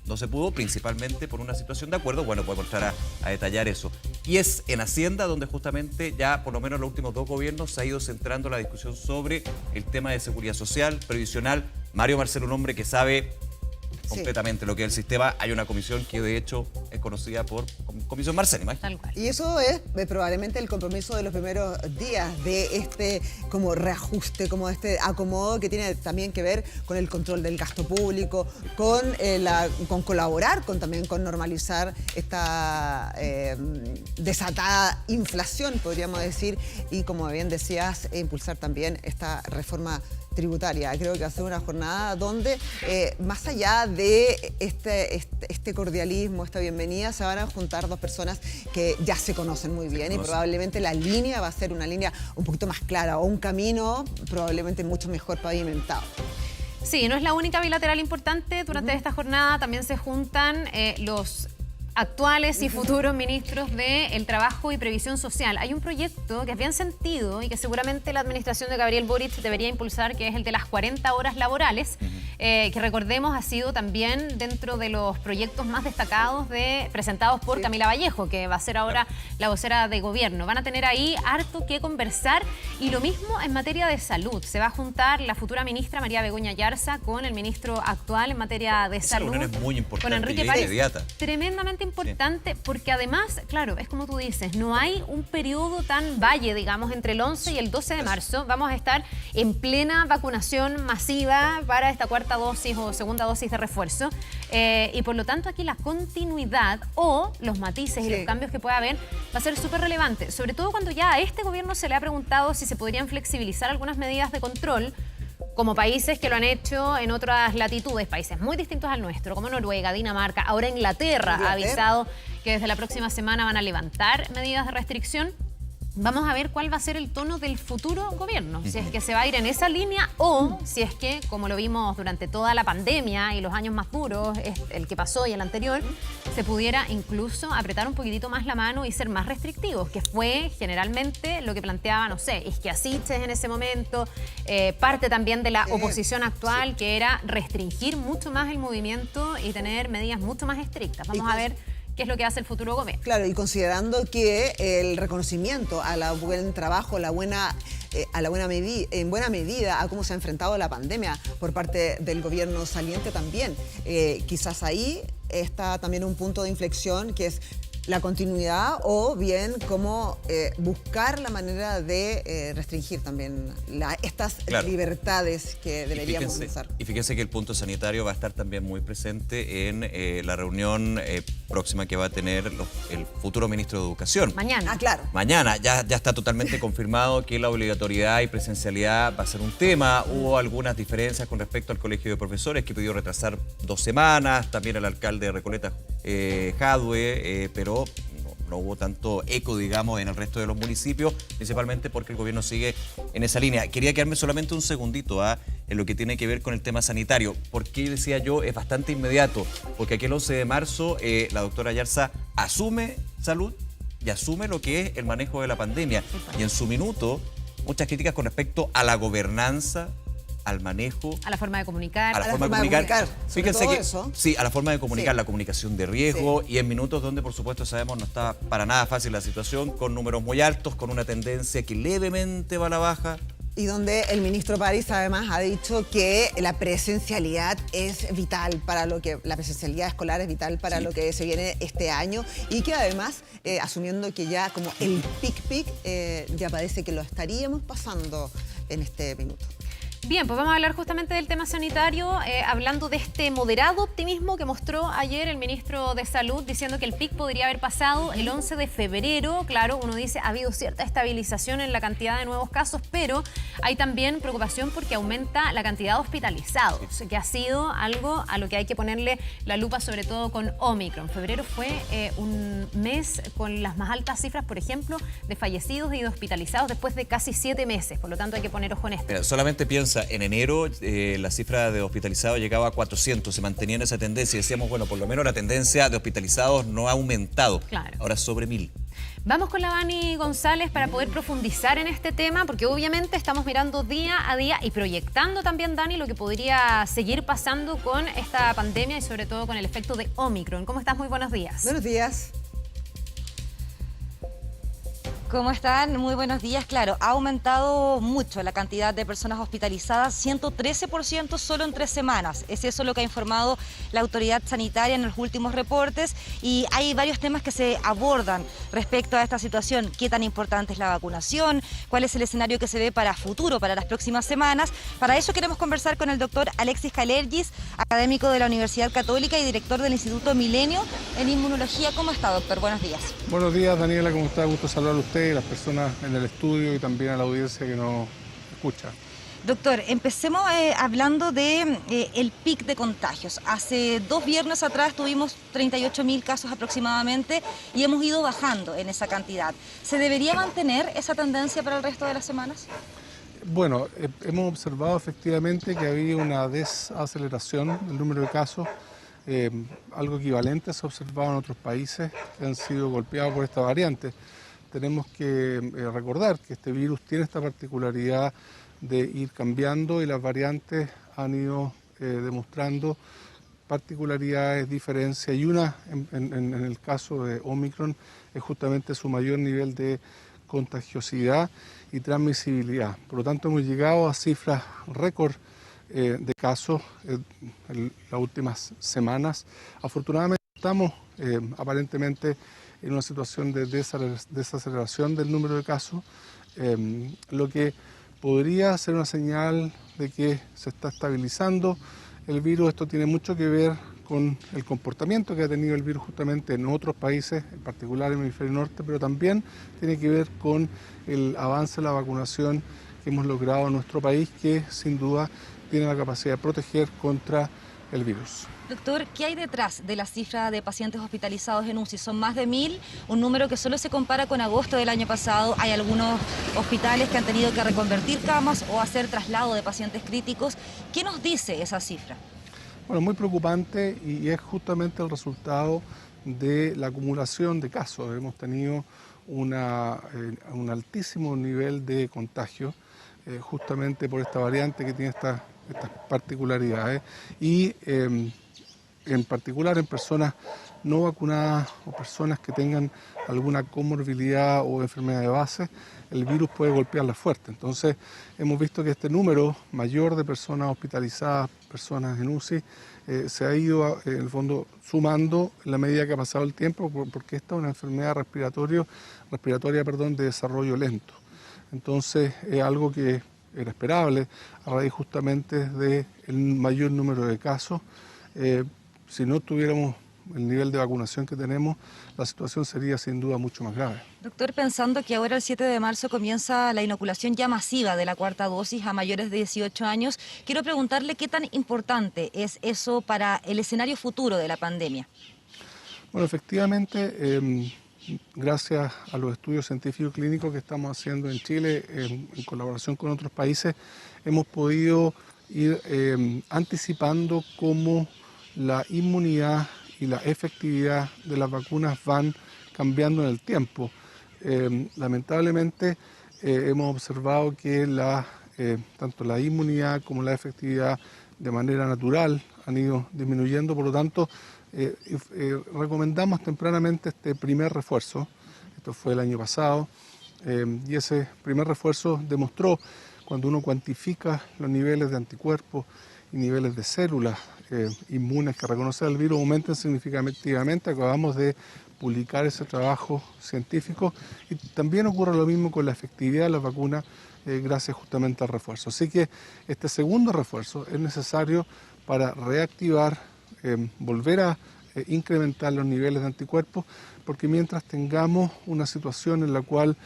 no se pudo, principalmente por una situación de acuerdo. Bueno, podemos entrar a detallar eso. Y es en Hacienda donde justamente ya por lo menos los últimos dos gobiernos se ha ido centrando la discusión sobre el tema de seguridad social, previsional. Mario Marcel, un hombre que sabe completamente lo que es el sistema. Hay una comisión que de hecho es conocida por Comisión Marcel, imagínate. Y eso es probablemente el compromiso de los primeros días de este como reajuste, como este acomodo que tiene también que ver con el control del gasto público, con colaborar también con normalizar esta desatada inflación, podríamos decir, y como bien decías, impulsar también esta reforma tributaria. Creo que va a ser una jornada donde, más allá de este cordialismo, esta bienvenida, se van a juntar dos personas que ya se conocen muy bien y probablemente la línea va a ser una línea un poquito más clara o un camino probablemente mucho mejor pavimentado. Sí, no es la única bilateral importante. Durante esta jornada también se juntan los actuales y futuros ministros del Trabajo y Previsión Social. Hay un proyecto que es bien sentido y que seguramente la administración de Gabriel Boric debería impulsar, que es el de las 40 horas laborales, que recordemos ha sido también dentro de los proyectos más destacados presentados por Camila Vallejo, que va a ser ahora la vocera de gobierno. Van a tener ahí harto que conversar, y lo mismo en materia de salud. Se va a juntar la futura ministra María Begoña Yarza con el ministro actual en materia de salud, es muy importante, con Enrique París. Tremendamente importante, porque además, claro, es como tú dices, no hay un periodo tan valle, digamos, entre el 11 y el 12 de marzo. Vamos a estar en plena vacunación masiva para esta cuarta dosis o segunda dosis de refuerzo, y por lo tanto aquí la continuidad o los matices y los cambios que pueda haber va a ser súper relevante, sobre todo cuando ya a este gobierno se le ha preguntado si se podrían flexibilizar algunas medidas de control, como países que lo han hecho en otras latitudes, países muy distintos al nuestro, como Noruega, Dinamarca. Ahora Inglaterra ha avisado que desde la próxima semana van a levantar medidas de restricción. Vamos a ver cuál va a ser el tono del futuro gobierno, si es que se va a ir en esa línea o si es que, como lo vimos durante toda la pandemia y los años más duros, el que pasó y el anterior, se pudiera incluso apretar un poquitito más la mano y ser más restrictivos, que fue generalmente lo que planteaba, no sé, Isquiasiches en ese momento, parte también de la oposición actual, que era restringir mucho más el movimiento y tener medidas mucho más estrictas. Vamos a ver qué es lo que hace el futuro gobierno. Claro, y considerando que el reconocimiento a la buen trabajo, en buena medida a cómo se ha enfrentado la pandemia por parte del gobierno saliente también, quizás ahí está también un punto de inflexión, que es la continuidad o bien cómo buscar la manera de restringir también estas libertades que deberíamos usar. Y fíjense que el punto sanitario va a estar también muy presente en la reunión próxima que va a tener el futuro ministro de Educación. Mañana. Ah, claro. Mañana ya está totalmente confirmado que la obligatoriedad y presencialidad va a ser un tema. Hubo algunas diferencias con respecto al Colegio de Profesores, que pidió retrasar 2 semanas, también el alcalde de Recoleta, Jadwe, pero no hubo tanto eco, digamos, en el resto de los municipios, principalmente porque el gobierno sigue en esa línea. Quería quedarme solamente un segundito en lo que tiene que ver con el tema sanitario. Porque decía yo, es bastante inmediato, porque aquí el 11 de marzo la doctora Ayarza asume salud y asume lo que es el manejo de la pandemia. Y en su minuto, muchas críticas con respecto a la gobernanza, al manejo, a la forma de comunicar. A la forma de comunicar. Fíjense que eso. sí, a la forma de comunicar, la comunicación de riesgo y en minutos donde por supuesto sabemos no está para nada fácil la situación, con números muy altos, con una tendencia que levemente va a la baja. Y donde el ministro París además ha dicho que la presencialidad es vital para la presencialidad escolar es vital para lo que se viene este año y que además, asumiendo que ya como el pic, ya parece que lo estaríamos pasando en este minuto. Bien, pues vamos a hablar justamente del tema sanitario, hablando de este moderado optimismo que mostró ayer el ministro de Salud, diciendo que el pic podría haber pasado el 11 de febrero. Claro, uno dice, ha habido cierta estabilización en la cantidad de nuevos casos, pero hay también preocupación porque aumenta la cantidad de hospitalizados, que ha sido algo a lo que hay que ponerle la lupa, sobre todo con Omicron. Febrero fue un mes con las más altas cifras, por ejemplo, de fallecidos y de hospitalizados después de casi 7 meses. Por lo tanto, hay que poner ojo en esto. Mira, solamente piensa, en enero la cifra de hospitalizados llegaba a 400, se mantenía en esa tendencia y decíamos, bueno, por lo menos la tendencia de hospitalizados no ha aumentado. Claro. Ahora sobre 1000. Vamos con la Dani González para poder profundizar en este tema, porque obviamente estamos mirando día a día y proyectando también, Dani, lo que podría seguir pasando con esta pandemia y sobre todo con el efecto de Omicron. ¿Cómo estás? Muy buenos días. Buenos días. ¿Cómo están? Muy buenos días. Claro, ha aumentado mucho la cantidad de personas hospitalizadas, 113% solo en 3 semanas. Es eso lo que ha informado la autoridad sanitaria en los últimos reportes y hay varios temas que se abordan respecto a esta situación. ¿Qué tan importante es la vacunación? ¿Cuál es el escenario que se ve para futuro, para las próximas semanas? Para eso queremos conversar con el doctor Alexis Kalergis, académico de la Universidad Católica y director del Instituto Milenio en Inmunología. ¿Cómo está, doctor? Buenos días. Buenos días, Daniela. ¿Cómo está? Gusto saludar a usted, las personas en el estudio y también a la audiencia que nos escucha. Doctor, empecemos hablando de el pic de contagios. Hace 2 viernes atrás tuvimos 38.000 casos aproximadamente y hemos ido bajando en esa cantidad. ¿Se debería mantener esa tendencia para el resto de las semanas? Bueno, hemos observado efectivamente que había una desaceleración del número de casos. Algo equivalente se ha observado en otros países que han sido golpeados por esta variante. Tenemos que recordar que este virus tiene esta particularidad de ir cambiando y las variantes han ido demostrando particularidades, diferencias y una en el caso de Omicron es justamente su mayor nivel de contagiosidad y transmisibilidad. Por lo tanto hemos llegado a cifras récord de casos en las últimas semanas. Afortunadamente estamos aparentemente en una situación de desaceleración del número de casos, lo que podría ser una señal de que se está estabilizando el virus. Esto tiene mucho que ver con el comportamiento que ha tenido el virus justamente en otros países, en particular en el hemisferio norte, pero también tiene que ver con el avance de la vacunación que hemos logrado en nuestro país, que sin duda tiene la capacidad de proteger contra el virus. Doctor, ¿qué hay detrás de la cifra de pacientes hospitalizados en UCI? Son más de 1000, un número que solo se compara con agosto del año pasado. Hay algunos hospitales que han tenido que reconvertir camas o hacer traslado de pacientes críticos. ¿Qué nos dice esa cifra? Bueno, muy preocupante y es justamente el resultado de la acumulación de casos. Hemos tenido un altísimo nivel de contagio justamente por esta variante que tiene estas particularidades y en particular en personas no vacunadas o personas que tengan alguna comorbilidad o enfermedad de base, el virus puede golpearlas fuerte. Entonces, hemos visto que este número mayor de personas hospitalizadas, personas en UCI, se ha ido, en el fondo, sumando en la medida que ha pasado el tiempo, porque esta es una enfermedad respiratoria de desarrollo lento. Entonces, es algo que era esperable a raíz justamente del mayor número de casos. Si no tuviéramos el nivel de vacunación que tenemos, la situación sería sin duda mucho más grave. Doctor, pensando que ahora el 7 de marzo comienza la inoculación ya masiva de la cuarta dosis a mayores de 18 años, quiero preguntarle qué tan importante es eso para el escenario futuro de la pandemia. Bueno, efectivamente, gracias a los estudios científicos clínicos que estamos haciendo en Chile, en colaboración con otros países, hemos podido ir anticipando cómo la inmunidad y la efectividad de las vacunas van cambiando en el tiempo. Lamentablemente hemos observado que tanto la inmunidad como la efectividad de manera natural han ido disminuyendo, por lo tanto recomendamos tempranamente este primer refuerzo. Esto fue el año pasado y ese primer refuerzo demostró, cuando uno cuantifica los niveles de anticuerpos y niveles de células inmunes que reconocen el virus, aumentan significativamente. Acabamos de publicar ese trabajo científico y también ocurre lo mismo con la efectividad de la vacuna gracias justamente al refuerzo. Así que este segundo refuerzo es necesario para reactivar, volver a incrementar los niveles de anticuerpos, porque mientras tengamos una situación en la cual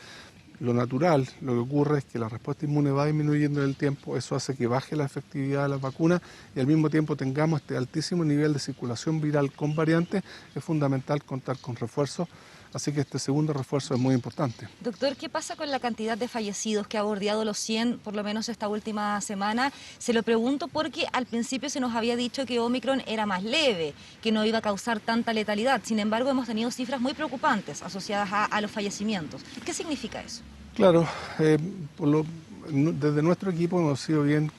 lo natural, lo que ocurre es que la respuesta inmune va disminuyendo en el tiempo, eso hace que baje la efectividad de las vacunas y al mismo tiempo tengamos este altísimo nivel de circulación viral con variantes, es fundamental contar con refuerzos, así que este segundo refuerzo es muy importante. Doctor, ¿qué pasa con la cantidad de fallecidos que ha bordeado los 100, por lo menos esta última semana? Se lo pregunto porque al principio se nos había dicho que Omicron era más leve, que no iba a causar tanta letalidad. Sin embargo, hemos tenido cifras muy preocupantes asociadas a los fallecimientos. ¿Qué significa eso? Claro, desde nuestro equipo hemos sido bien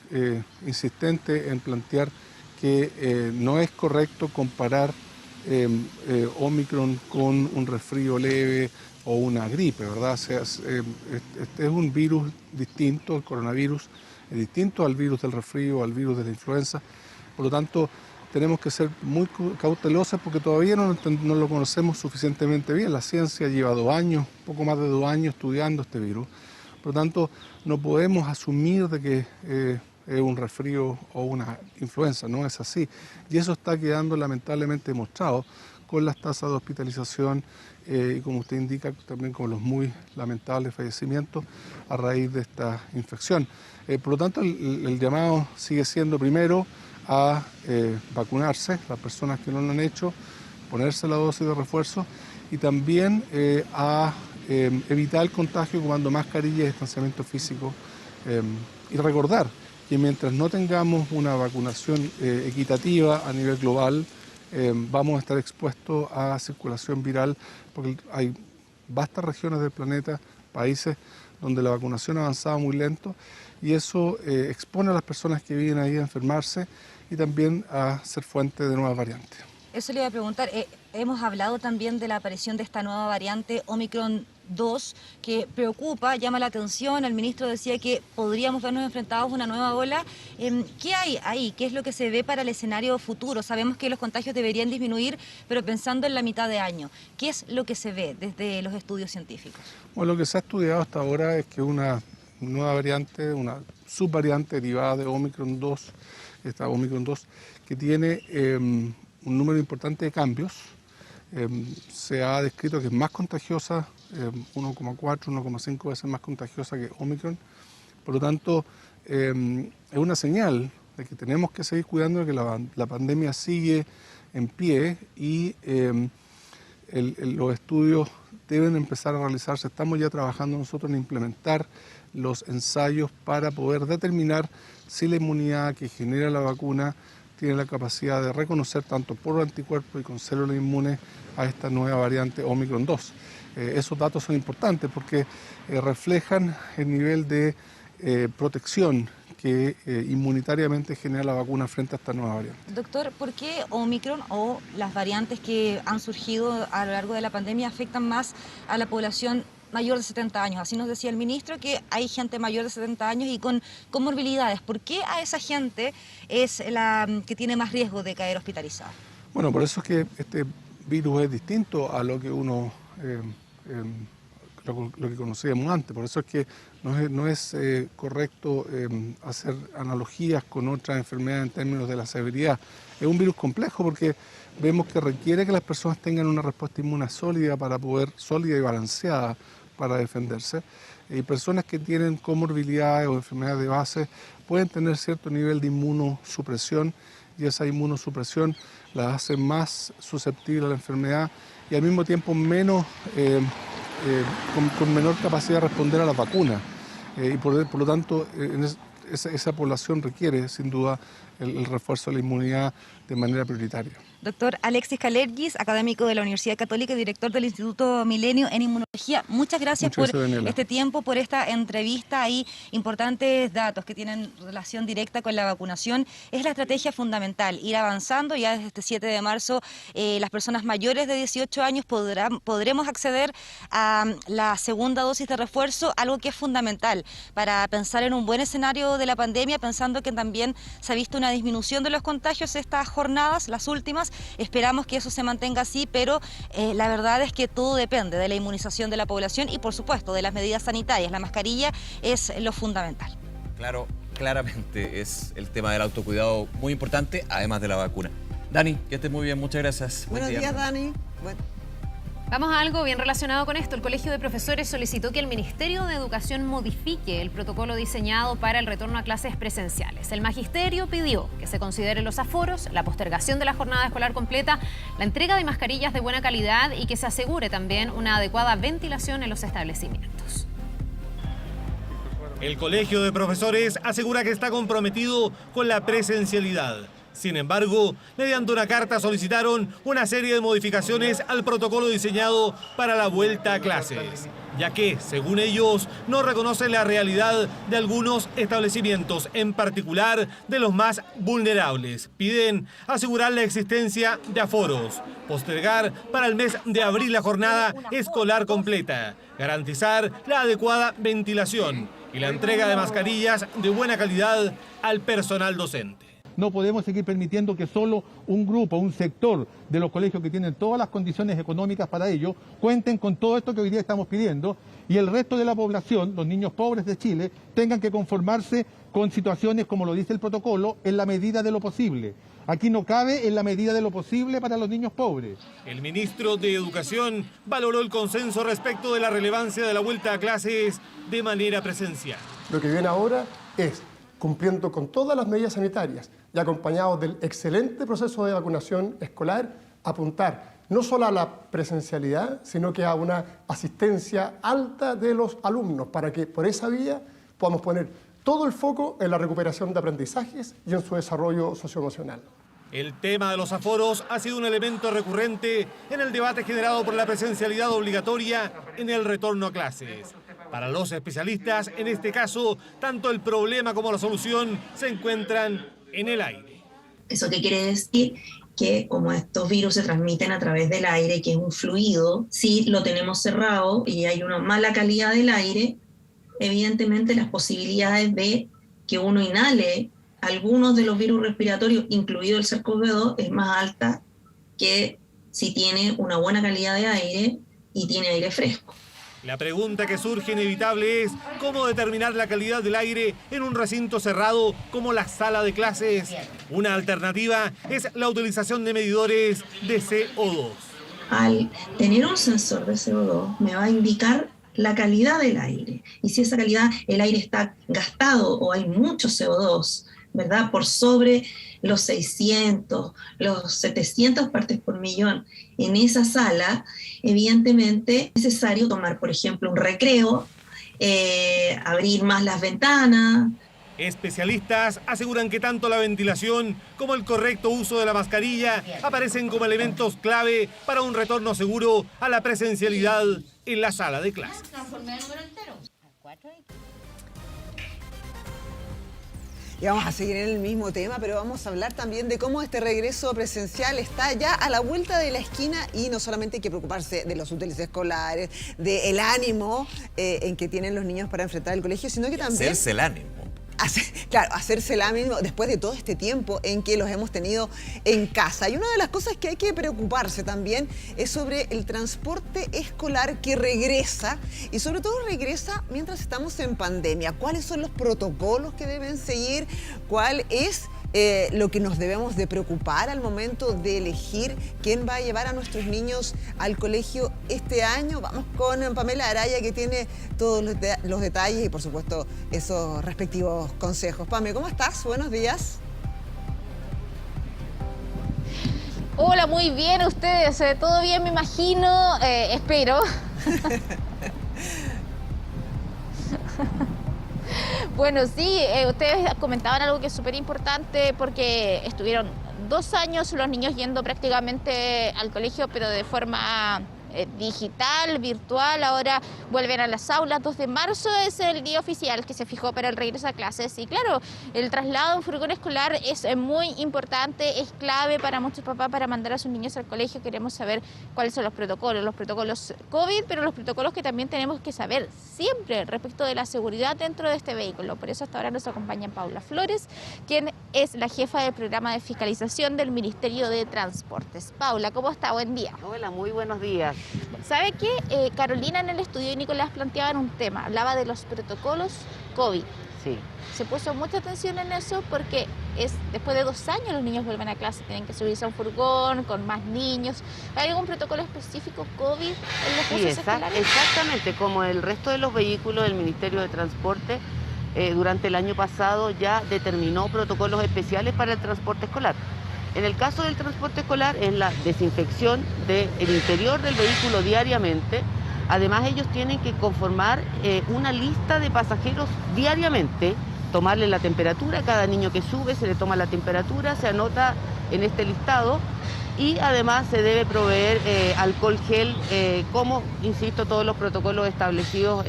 insistentes en plantear que no es correcto comparar Omicron con un resfrío leve o una gripe, ¿verdad? O sea, este es un virus distinto, el coronavirus es distinto al virus del resfrío, al virus de la influenza, por lo tanto tenemos que ser muy cautelosos porque todavía no lo conocemos suficientemente bien. La ciencia lleva 2 años, poco más de 2 años estudiando este virus, por lo tanto no podemos asumir de que es un resfrío o una influenza, no es así. Y eso está quedando lamentablemente demostrado con las tasas de hospitalización y como usted indica también con los muy lamentables fallecimientos a raíz de esta infección. Por lo tanto el llamado sigue siendo primero a vacunarse, las personas que no lo han hecho, ponerse la dosis de refuerzo y también a evitar el contagio tomando mascarilla y distanciamiento físico y recordar que mientras no tengamos una vacunación equitativa a nivel global, vamos a estar expuestos a circulación viral porque hay vastas regiones del planeta, países donde la vacunación ha avanzado muy lento y eso expone a las personas que viven ahí a enfermarse y también a ser fuente de nuevas variantes. Eso le iba a preguntar, hemos hablado también de la aparición de esta nueva variante Omicron 2 que preocupa, llama la atención. El ministro decía que podríamos vernos enfrentados a una nueva ola. ¿Qué hay ahí? ¿Qué es lo que se ve para el escenario futuro? Sabemos que los contagios deberían disminuir, pero pensando en la mitad de año, ¿qué es lo que se ve desde los estudios científicos? Bueno, lo que se ha estudiado hasta ahora es que una nueva variante, una subvariante derivada de Omicron 2, esta Omicron 2, que tiene un número importante de cambios, se ha descrito que es más contagiosa, 1,4, 1,5 veces más contagiosa que Omicron. Por lo tanto, es una señal de que tenemos que seguir cuidando de que la pandemia sigue en pie y los estudios deben empezar a realizarse. Estamos ya trabajando nosotros en implementar los ensayos para poder determinar si la inmunidad que genera la vacuna tiene la capacidad de reconocer tanto por anticuerpos y con células inmunes a esta nueva variante Omicron 2. Esos datos son importantes porque reflejan el nivel de protección que inmunitariamente genera la vacuna frente a esta nueva variante. Doctor, ¿por qué Omicron o las variantes que han surgido a lo largo de la pandemia afectan más a la población mayor de 70 años? Así nos decía el ministro que hay gente mayor de 70 años y con comorbilidades. ¿Por qué a esa gente es la que tiene más riesgo de caer hospitalizada? Bueno, por eso es que este virus es distinto a lo que uno lo que conocíamos antes. Por eso es que no es correcto hacer analogías con otras enfermedades en términos de la severidad. Es un virus complejo porque vemos que requiere que las personas tengan una respuesta inmune sólida sólida y balanceada para defenderse. Y personas que tienen comorbilidades o enfermedades de base pueden tener cierto nivel de inmunosupresión, y esa inmunosupresión las hace más susceptibles a la enfermedad y al mismo tiempo con menor capacidad de responder a las vacunas. Y por lo tanto, esa población requiere sin duda el refuerzo de la inmunidad de manera prioritaria. Doctor Alexis Kalergis, académico de la Universidad Católica y director del Instituto Milenio en Inmunología. Muchas gracias por este tiempo, por esta entrevista. Hay importantes datos que tienen relación directa con la vacunación. Es la estrategia fundamental, ir avanzando. Ya desde este 7 de marzo las personas mayores de 18 años podremos acceder a la segunda dosis de refuerzo, algo que es fundamental para pensar en un buen escenario de la pandemia, pensando que también se ha visto una disminución de los contagios estas jornadas, las últimas. Esperamos que eso se mantenga así, pero la verdad es que todo depende de la inmunización de la población y, por supuesto, de las medidas sanitarias. La mascarilla es lo fundamental. Claro, claramente es el tema del autocuidado muy importante, además de la vacuna. Dani, que estés muy bien, muchas gracias. Buenos días, Dani. Vamos a algo bien relacionado con esto. El Colegio de Profesores solicitó que el Ministerio de Educación modifique el protocolo diseñado para el retorno a clases presenciales. El Magisterio pidió que se consideren los aforos, la postergación de la jornada escolar completa, la entrega de mascarillas de buena calidad y que se asegure también una adecuada ventilación en los establecimientos. El Colegio de Profesores asegura que está comprometido con la presencialidad. Sin embargo, mediante una carta solicitaron una serie de modificaciones al protocolo diseñado para la vuelta a clases, ya que, según ellos, no reconocen la realidad de algunos establecimientos, en particular de los más vulnerables. Piden asegurar la existencia de aforos, postergar para el mes de abril la jornada escolar completa, garantizar la adecuada ventilación y la entrega de mascarillas de buena calidad al personal docente. No podemos seguir permitiendo que solo un grupo, un sector de los colegios que tienen todas las condiciones económicas para ello, cuenten con todo esto que hoy día estamos pidiendo y el resto de la población, los niños pobres de Chile, tengan que conformarse con situaciones, como lo dice el protocolo, en la medida de lo posible. Aquí no cabe en la medida de lo posible para los niños pobres. El ministro de Educación valoró el consenso respecto de la relevancia de la vuelta a clases de manera presencial. Lo que viene ahora es, cumpliendo con todas las medidas sanitarias y acompañados del excelente proceso de vacunación escolar, apuntar no solo a la presencialidad, sino que a una asistencia alta de los alumnos, para que por esa vía podamos poner todo el foco en la recuperación de aprendizajes y en su desarrollo socioemocional. El tema de los aforos ha sido un elemento recurrente en el debate generado por la presencialidad obligatoria en el retorno a clases. Para los especialistas, en este caso, tanto el problema como la solución se encuentran en el aire. ¿Eso qué quiere decir? Que como estos virus se transmiten a través del aire, que es un fluido, si lo tenemos cerrado y hay una mala calidad del aire, evidentemente las posibilidades de que uno inhale algunos de los virus respiratorios, incluido el SARS-CoV-2, es más alta que si tiene una buena calidad de aire y tiene aire fresco. La pregunta que surge inevitable es cómo determinar la calidad del aire en un recinto cerrado como la sala de clases. Una alternativa es la utilización de medidores de CO2. Al tener un sensor de CO2 me va a indicar la calidad del aire. Y si esa calidad, el aire está gastado o hay mucho CO2, ¿verdad? Por sobre los 600, los 700 partes por millón en esa sala, evidentemente es necesario tomar, por ejemplo, un recreo, abrir más las ventanas. Especialistas aseguran que tanto la ventilación como el correcto uso de la mascarilla aparecen como elementos clave para un retorno seguro a la presencialidad en la sala de clases. Y vamos a seguir en el mismo tema, pero vamos a hablar también de cómo este regreso presencial está ya a la vuelta de la esquina y no solamente hay que preocuparse de los útiles escolares, del ánimo en que tienen los niños para enfrentar el colegio, sino que también... Hacerse el ánimo. Hacerse el ánimo después de todo este tiempo en que los hemos tenido en casa. Y una de las cosas que hay que preocuparse también es sobre el transporte escolar que regresa y sobre todo regresa mientras estamos en pandemia. ¿Cuáles son los protocolos que deben seguir? ¿Cuál es lo que nos debemos de preocupar al momento de elegir quién va a llevar a nuestros niños al colegio este año? Vamos con Pamela Araya, que tiene todos los detalles y por supuesto esos respectivos consejos. Pame, ¿cómo estás? Buenos días. Hola, muy bien ustedes, todo bien me imagino, espero. Bueno, sí, ustedes comentaban algo que es súper importante porque estuvieron 2 años los niños yendo prácticamente al colegio, pero de forma digital, virtual. Ahora vuelven a las aulas. 2 de marzo es el día oficial que se fijó para el regreso a clases. Y claro, el traslado en furgón escolar es muy importante, es clave para muchos papás para mandar a sus niños al colegio. Queremos saber cuáles son los protocolos COVID, pero los protocolos que también tenemos que saber siempre respecto de la seguridad dentro de este vehículo. Por eso hasta ahora nos acompaña Paula Flores, quien es la jefa del programa de fiscalización del Ministerio de Transportes. Paula, ¿cómo está? Buen día. Hola, muy buenos días. ¿Sabe qué? Carolina en el estudio y Nicolás planteaban un tema, hablaba de los protocolos COVID. Sí. Se puso mucha atención en eso porque después de 2 años los niños vuelven a clase, tienen que subirse a un furgón con más niños. ¿Hay algún protocolo específico COVID en los buses escolares? Exactamente, como el resto de los vehículos del Ministerio de Transporte, durante el año pasado ya determinó protocolos especiales para el transporte escolar. En el caso del transporte escolar es la desinfección del interior del vehículo diariamente. Además ellos tienen que conformar una lista de pasajeros diariamente, tomarle la temperatura a cada niño que sube, se le toma la temperatura, se anota en este listado y además se debe proveer alcohol gel, como, insisto, todos los protocolos establecidos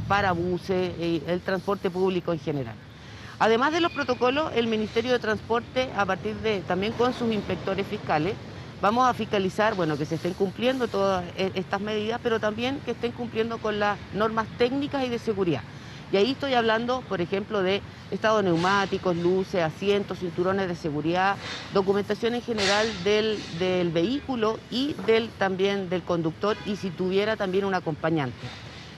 para buses y el transporte público en general. Además de los protocolos, el Ministerio de Transporte, a partir de también con sus inspectores fiscales, vamos a fiscalizar, bueno, que se estén cumpliendo todas estas medidas, pero también que estén cumpliendo con las normas técnicas y de seguridad. Y ahí estoy hablando, por ejemplo, de estado de neumáticos, luces, asientos, cinturones de seguridad, documentación en general del vehículo y también del conductor y si tuviera también un acompañante.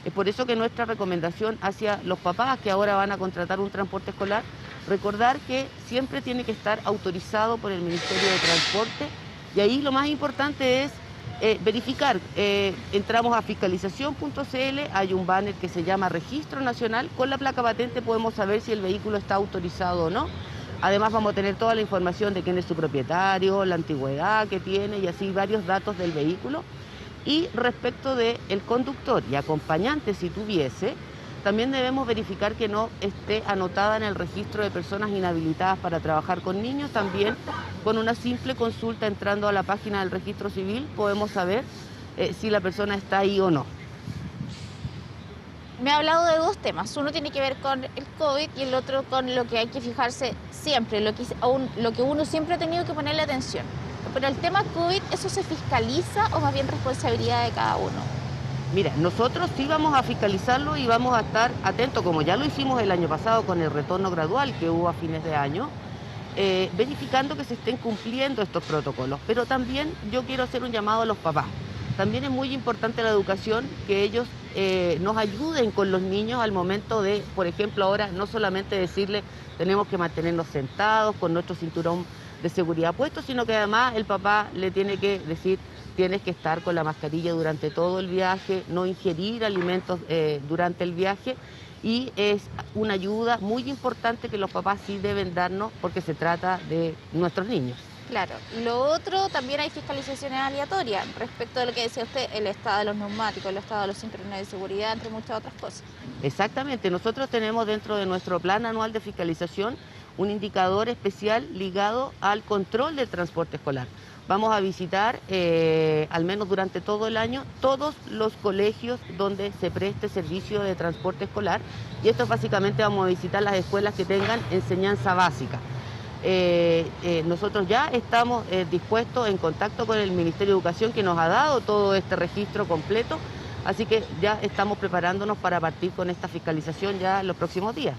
Es por eso que nuestra recomendación hacia los papás que ahora van a contratar un transporte escolar, recordar que siempre tiene que estar autorizado por el Ministerio de Transporte y ahí lo más importante es verificar. Entramos a fiscalización.cl, hay un banner que se llama Registro Nacional, con la placa patente podemos saber si el vehículo está autorizado o no. Además vamos a tener toda la información de quién es su propietario, la antigüedad que tiene y así varios datos del vehículo. Y respecto del conductor y acompañante, si tuviese, también debemos verificar que no esté anotada en el registro de personas inhabilitadas para trabajar con niños. También con una simple consulta entrando a la página del registro civil podemos saber si la persona está ahí o no. Me ha hablado de 2 temas, uno tiene que ver con el COVID y el otro con lo que hay que fijarse siempre, lo que uno siempre ha tenido que ponerle atención. Pero el tema COVID, ¿eso se fiscaliza o más bien responsabilidad de cada uno? Mira, nosotros sí vamos a fiscalizarlo y vamos a estar atentos, como ya lo hicimos el año pasado con el retorno gradual que hubo a fines de año, verificando que se estén cumpliendo estos protocolos. Pero también yo quiero hacer un llamado a los papás. También es muy importante la educación, que ellos nos ayuden con los niños al momento de, por ejemplo, ahora no solamente decirles tenemos que mantenernos sentados con nuestro cinturón de seguridad puesto, sino que además el papá le tiene que decir tienes que estar con la mascarilla durante todo el viaje, no ingerir alimentos durante el viaje y es una ayuda muy importante que los papás sí deben darnos porque se trata de nuestros niños. Claro. Lo otro, también hay fiscalizaciones aleatorias respecto de lo que decía usted, el estado de los neumáticos, el estado de los cinturones de seguridad, entre muchas otras cosas. Exactamente. Nosotros tenemos dentro de nuestro plan anual de fiscalización un indicador especial ligado al control del transporte escolar. vamos a visitar, al menos durante todo el año, todos los colegios donde se preste servicio de transporte escolar. Y esto básicamente vamos a visitar las escuelas que tengan enseñanza básica. Nosotros ya estamos dispuestos, en contacto con el Ministerio de Educación, que nos ha dado todo este registro completo. Así que ya estamos preparándonos para partir con esta fiscalización ya en los próximos días.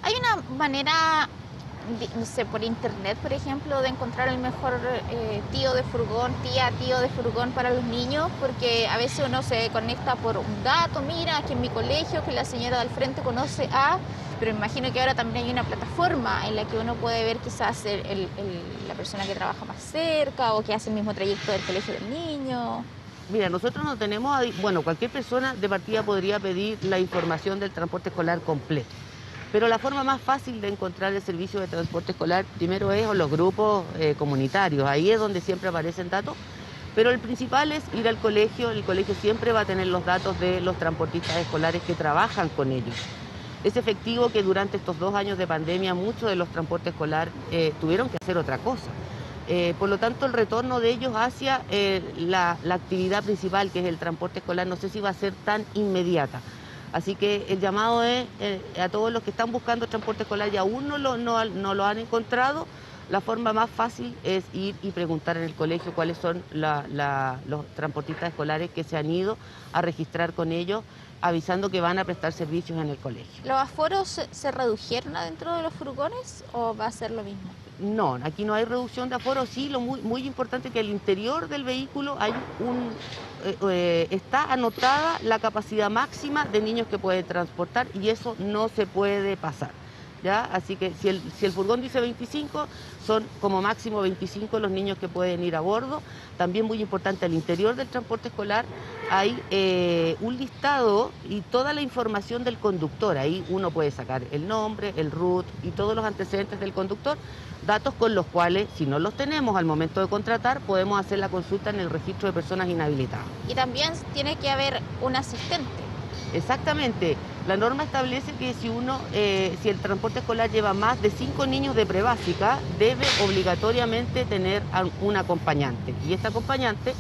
¿Hay una manera, no sé, por internet, por ejemplo, de encontrar el mejor tío de furgón, tío de furgón para los niños? Porque a veces uno se conecta por un dato, mira, que en mi colegio, que la señora del frente conoce a... Pero me imagino que ahora también hay una plataforma en la que uno puede ver quizás la persona que trabaja más cerca o que hace el mismo trayecto del colegio del niño. Mira, nosotros no tenemos, bueno, cualquier persona de partida podría pedir la información del transporte escolar completo. Pero la forma más fácil de encontrar el servicio de transporte escolar primero es los grupos comunitarios, ahí es donde siempre aparecen datos, pero el principal es ir al colegio, el colegio siempre va a tener los datos de los transportistas escolares que trabajan con ellos. Es efectivo que durante estos 2 años de pandemia muchos de los transportes escolares tuvieron que hacer otra cosa. Por lo tanto, el retorno de ellos hacia la actividad principal, que es el transporte escolar, no sé si va a ser tan inmediata. Así que el llamado es a todos los que están buscando transporte escolar y aún no lo han encontrado, la forma más fácil es ir y preguntar en el colegio cuáles son los transportistas escolares que se han ido a registrar con ellos, avisando que van a prestar servicios en el colegio. ¿Los aforos se redujeron adentro de los furgones o va a ser lo mismo? No, aquí no hay reducción de aforo. Sí, lo muy importante es que al interior del vehículo hay está anotada la capacidad máxima de niños que puede transportar y eso no se puede pasar. ¿Ya? Así que si el furgón dice 25, son como máximo 25 los niños que pueden ir a bordo. También muy importante, al interior del transporte escolar hay un listado y toda la información del conductor. Ahí uno puede sacar el nombre, el RUT y todos los antecedentes del conductor, datos con los cuales, si no los tenemos al momento de contratar, podemos hacer la consulta en el registro de personas inhabilitadas. Y también tiene que haber un asistente. Exactamente. La norma establece que si el transporte escolar lleva más de 5 niños de prebásica, debe obligatoriamente tener un acompañante. Y este acompañante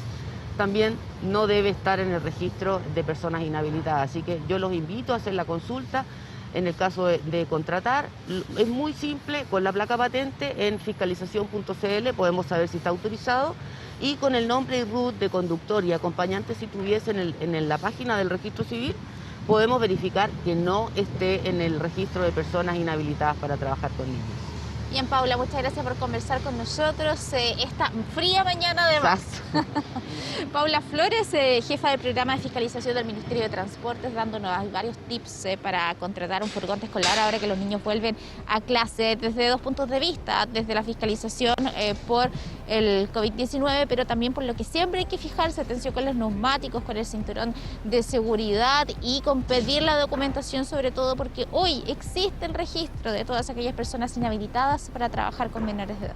también no debe estar en el registro de personas inhabilitadas. Así que yo los invito a hacer la consulta. En el caso de contratar, es muy simple, con la placa patente en fiscalización.cl podemos saber si está autorizado y con el nombre y RUT de conductor y acompañante, si tuviese en la página del registro civil, podemos verificar que no esté en el registro de personas inhabilitadas para trabajar con niños. Bien, Paula, muchas gracias por conversar con nosotros esta fría mañana además. Paula Flores, jefa del programa de fiscalización del Ministerio de Transportes, dándonos varios tips para contratar un furgón escolar ahora que los niños vuelven a clase desde 2 puntos de vista, desde la fiscalización por el COVID-19, pero también por lo que siempre hay que fijarse, atención con los neumáticos, con el cinturón de seguridad y con pedir la documentación, sobre todo porque hoy existe el registro de todas aquellas personas inhabilitadas para trabajar con menores de edad.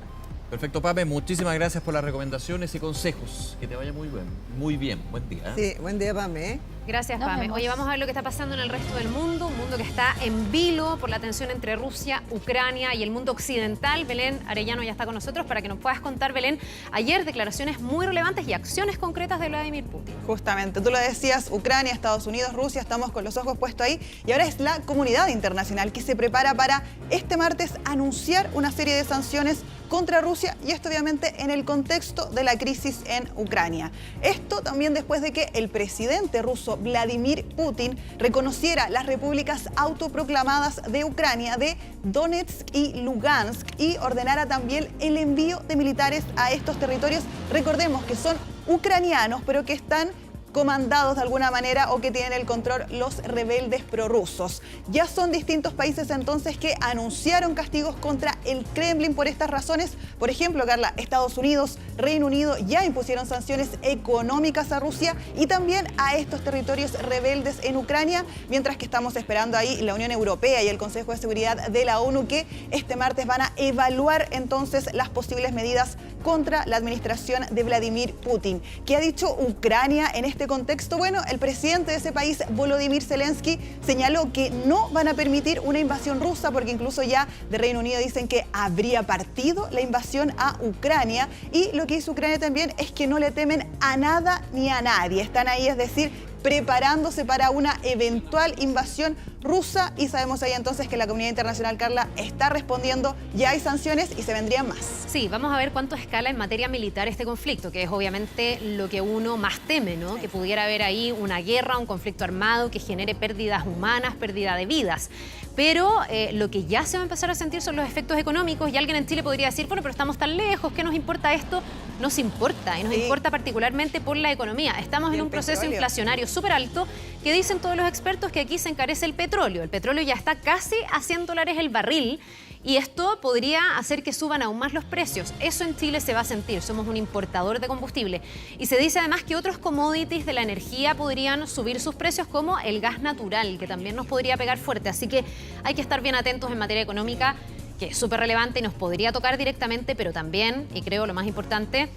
Perfecto, Pape, muchísimas gracias por las recomendaciones y consejos. Que te vaya muy bien. Muy bien, buen día. Sí, buen día, Pame. Gracias, Pame. Oye, vamos a ver lo que está pasando en el resto del mundo, un mundo que está en vilo por la tensión entre Rusia, Ucrania y el mundo occidental. Belén Arellano ya está con nosotros para que nos puedas contar, Belén, ayer declaraciones muy relevantes y acciones concretas de Vladimir Putin. Justamente, tú lo decías, Ucrania, Estados Unidos, Rusia, estamos con los ojos puestos ahí y ahora es la comunidad internacional que se prepara para este martes anunciar una serie de sanciones contra Rusia y esto obviamente en el contexto de la crisis en Ucrania. Esto también después de que el presidente ruso Vladimir Putin reconociera las repúblicas autoproclamadas de Ucrania de Donetsk y Lugansk y ordenara también el envío de militares a estos territorios. Recordemos que son ucranianos, pero que están comandados de alguna manera o que tienen el control los rebeldes prorrusos. Ya son distintos países entonces que anunciaron castigos contra el Kremlin por estas razones. Por ejemplo, Carla, Estados Unidos, Reino Unido ya impusieron sanciones económicas a Rusia y también a estos territorios rebeldes en Ucrania, mientras que estamos esperando ahí la Unión Europea y el Consejo de Seguridad de la ONU que este martes van a evaluar entonces las posibles medidas contra la administración de Vladimir Putin. ¿Qué ha dicho Ucrania en este contexto? Bueno, el presidente de ese país, Volodymyr Zelensky, señaló que no van a permitir una invasión rusa, porque incluso ya de Reino Unido dicen que habría partido la invasión a Ucrania, y lo que dice Ucrania también es que no le temen a nada ni a nadie. Están ahí, es decir, preparándose para una eventual invasión rusa, y sabemos ahí entonces que la comunidad internacional, Carla, está respondiendo, ya hay sanciones y se vendrían más. Sí, vamos a ver cuánto escala en materia militar este conflicto, que es obviamente lo que uno más teme, ¿no? Que pudiera haber ahí una guerra, un conflicto armado que genere pérdidas humanas, pérdida de vidas. Pero lo que ya se va a empezar a sentir son los efectos económicos, y alguien en Chile podría decir, bueno, pero estamos tan lejos, ¿qué nos importa esto? Nos importa, y nos importa particularmente por la economía. Estamos en un proceso inflacionario súper alto, que dicen todos los expertos que aquí se encarece el petróleo. El petróleo ya está casi a $100 el barril, y esto podría hacer que suban aún más los precios. Eso en Chile se va a sentir, somos un importador de combustible. Y se dice además que otros commodities de la energía podrían subir sus precios, como el gas natural, que también nos podría pegar fuerte. Así que hay que estar bien atentos en materia económica, que es súper relevante y nos podría tocar directamente, pero también, y creo lo más importante,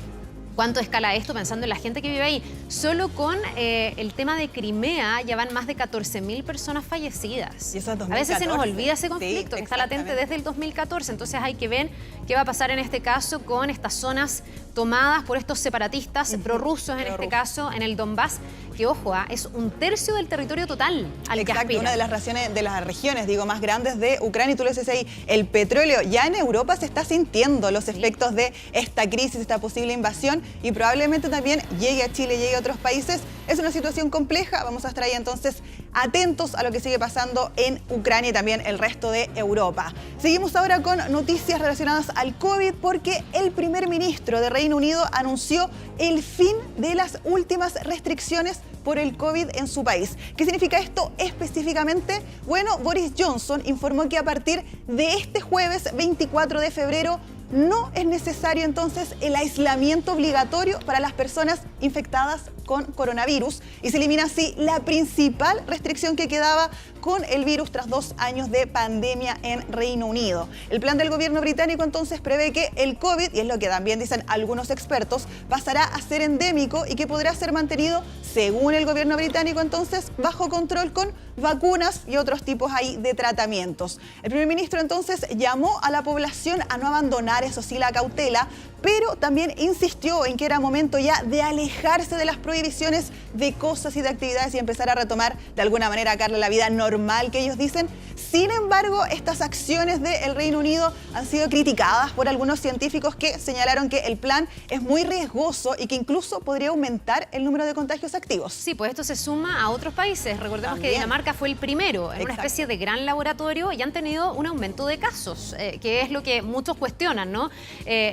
¿cuánto escala esto pensando en la gente que vive ahí? Solo con el tema de Crimea ya van más de 14.000 personas fallecidas. Y eso es 2014. A veces se nos olvida ese conflicto, Sí, que está latente desde el 2014. Entonces hay que ver qué va a pasar en este caso con estas zonas tomadas por estos separatistas prorrusos, en este caso en el Donbass, que, ojo, es 1/3 del territorio total al que aspira. Una de las regiones, más grandes de Ucrania, y tú lo dices ahí, el petróleo. Ya en Europa se está sintiendo los efectos de esta crisis, esta posible invasión, y probablemente también llegue a Chile, llegue a otros países. Es una situación compleja, vamos a estar ahí entonces atentos a lo que sigue pasando en Ucrania y también el resto de Europa. Seguimos ahora con noticias relacionadas al COVID, porque el primer ministro de Reino Unido anunció el fin de las últimas restricciones por el COVID en su país. ¿Qué significa esto específicamente? Bueno, Boris Johnson informó que a partir de este jueves 24 de febrero no es necesario entonces el aislamiento obligatorio para las personas infectadas con coronavirus, y se elimina así la principal restricción que quedaba con el virus tras 2 años de pandemia en Reino Unido. El plan del gobierno británico entonces prevé que el COVID, y es lo que también dicen algunos expertos, pasará a ser endémico y que podrá ser mantenido, según el gobierno británico entonces, bajo control con vacunas y otros tipos ahí de tratamientos. El primer ministro entonces llamó a la población a no abandonar, eso sí, la cautela, pero también insistió en que era momento ya de alejarse de las prohibiciones de cosas y de actividades y empezar a retomar de alguna manera, Carla, la vida normal que ellos dicen. Sin embargo, estas acciones del Reino Unido han sido criticadas por algunos científicos que señalaron que el plan es muy riesgoso y que incluso podría aumentar el número de contagios activos. Sí, pues esto se suma a otros países. Recordemos que Dinamarca fue el primero en una especie de gran laboratorio, y han tenido un aumento de casos, que es lo que muchos cuestionan, ¿no?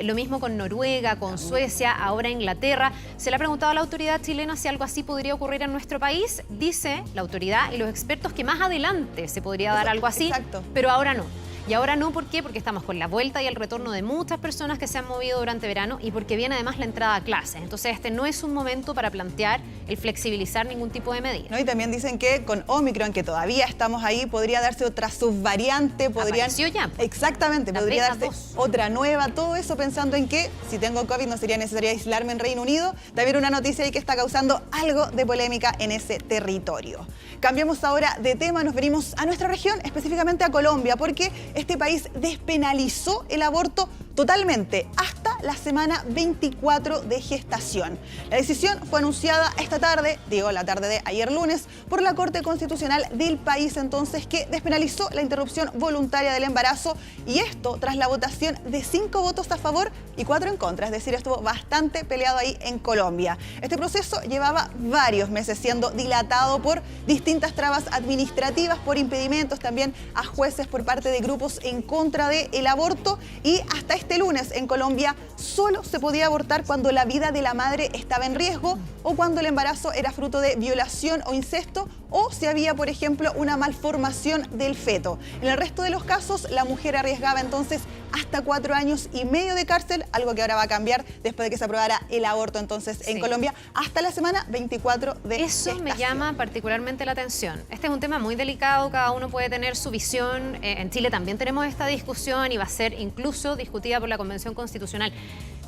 Lo mismo con Noruega, con Suecia, ahora Inglaterra. Se le ha preguntado a la autoridad chilena si algo así podría ocurrir en nuestro país. Dice la autoridad y los expertos que más adelante se podría dar algo así, pero ahora no. Y ahora no, ¿por qué? Porque estamos con la vuelta y el retorno de muchas personas que se han movido durante verano, y porque viene además la entrada a clases. Entonces este no es un momento para plantear el flexibilizar ningún tipo de medida. ¿No? Y también dicen que con Omicron, que todavía estamos ahí, podría darse otra subvariante. Apareció ya. Exactamente, podría darse otra nueva. Todo eso pensando en que si tengo COVID no sería necesario aislarme en Reino Unido. También una noticia ahí que está causando algo de polémica en ese territorio. Cambiamos ahora de tema, nos venimos a nuestra región, específicamente a Colombia, porque este país despenalizó el aborto totalmente hasta la semana 24 de gestación. La decisión fue anunciada esta tarde, la tarde de ayer lunes, por la Corte Constitucional del país entonces, que despenalizó la interrupción voluntaria del embarazo, y esto tras la votación de 5 votos a favor y 4 en contra, es decir, estuvo bastante peleado ahí en Colombia. Este proceso llevaba varios meses siendo dilatado por distintas trabas administrativas, por impedimentos también a jueces por parte de grupos en contra del aborto, y hasta este lunes en Colombia solo se podía abortar cuando la vida de la madre estaba en riesgo, o cuando el embarazo era fruto de violación o incesto, o si había, por ejemplo, una malformación del feto. En el resto de los casos, la mujer arriesgaba entonces hasta 4 años y medio de cárcel, algo que ahora va a cambiar después de que se aprobara el aborto entonces en Colombia, hasta la semana 24 de Eso gestación. me llama particularmente la atención. Este es un tema muy delicado, cada uno puede tener su visión. En Chile también tenemos esta discusión y va a ser incluso discutida por la Convención Constitucional.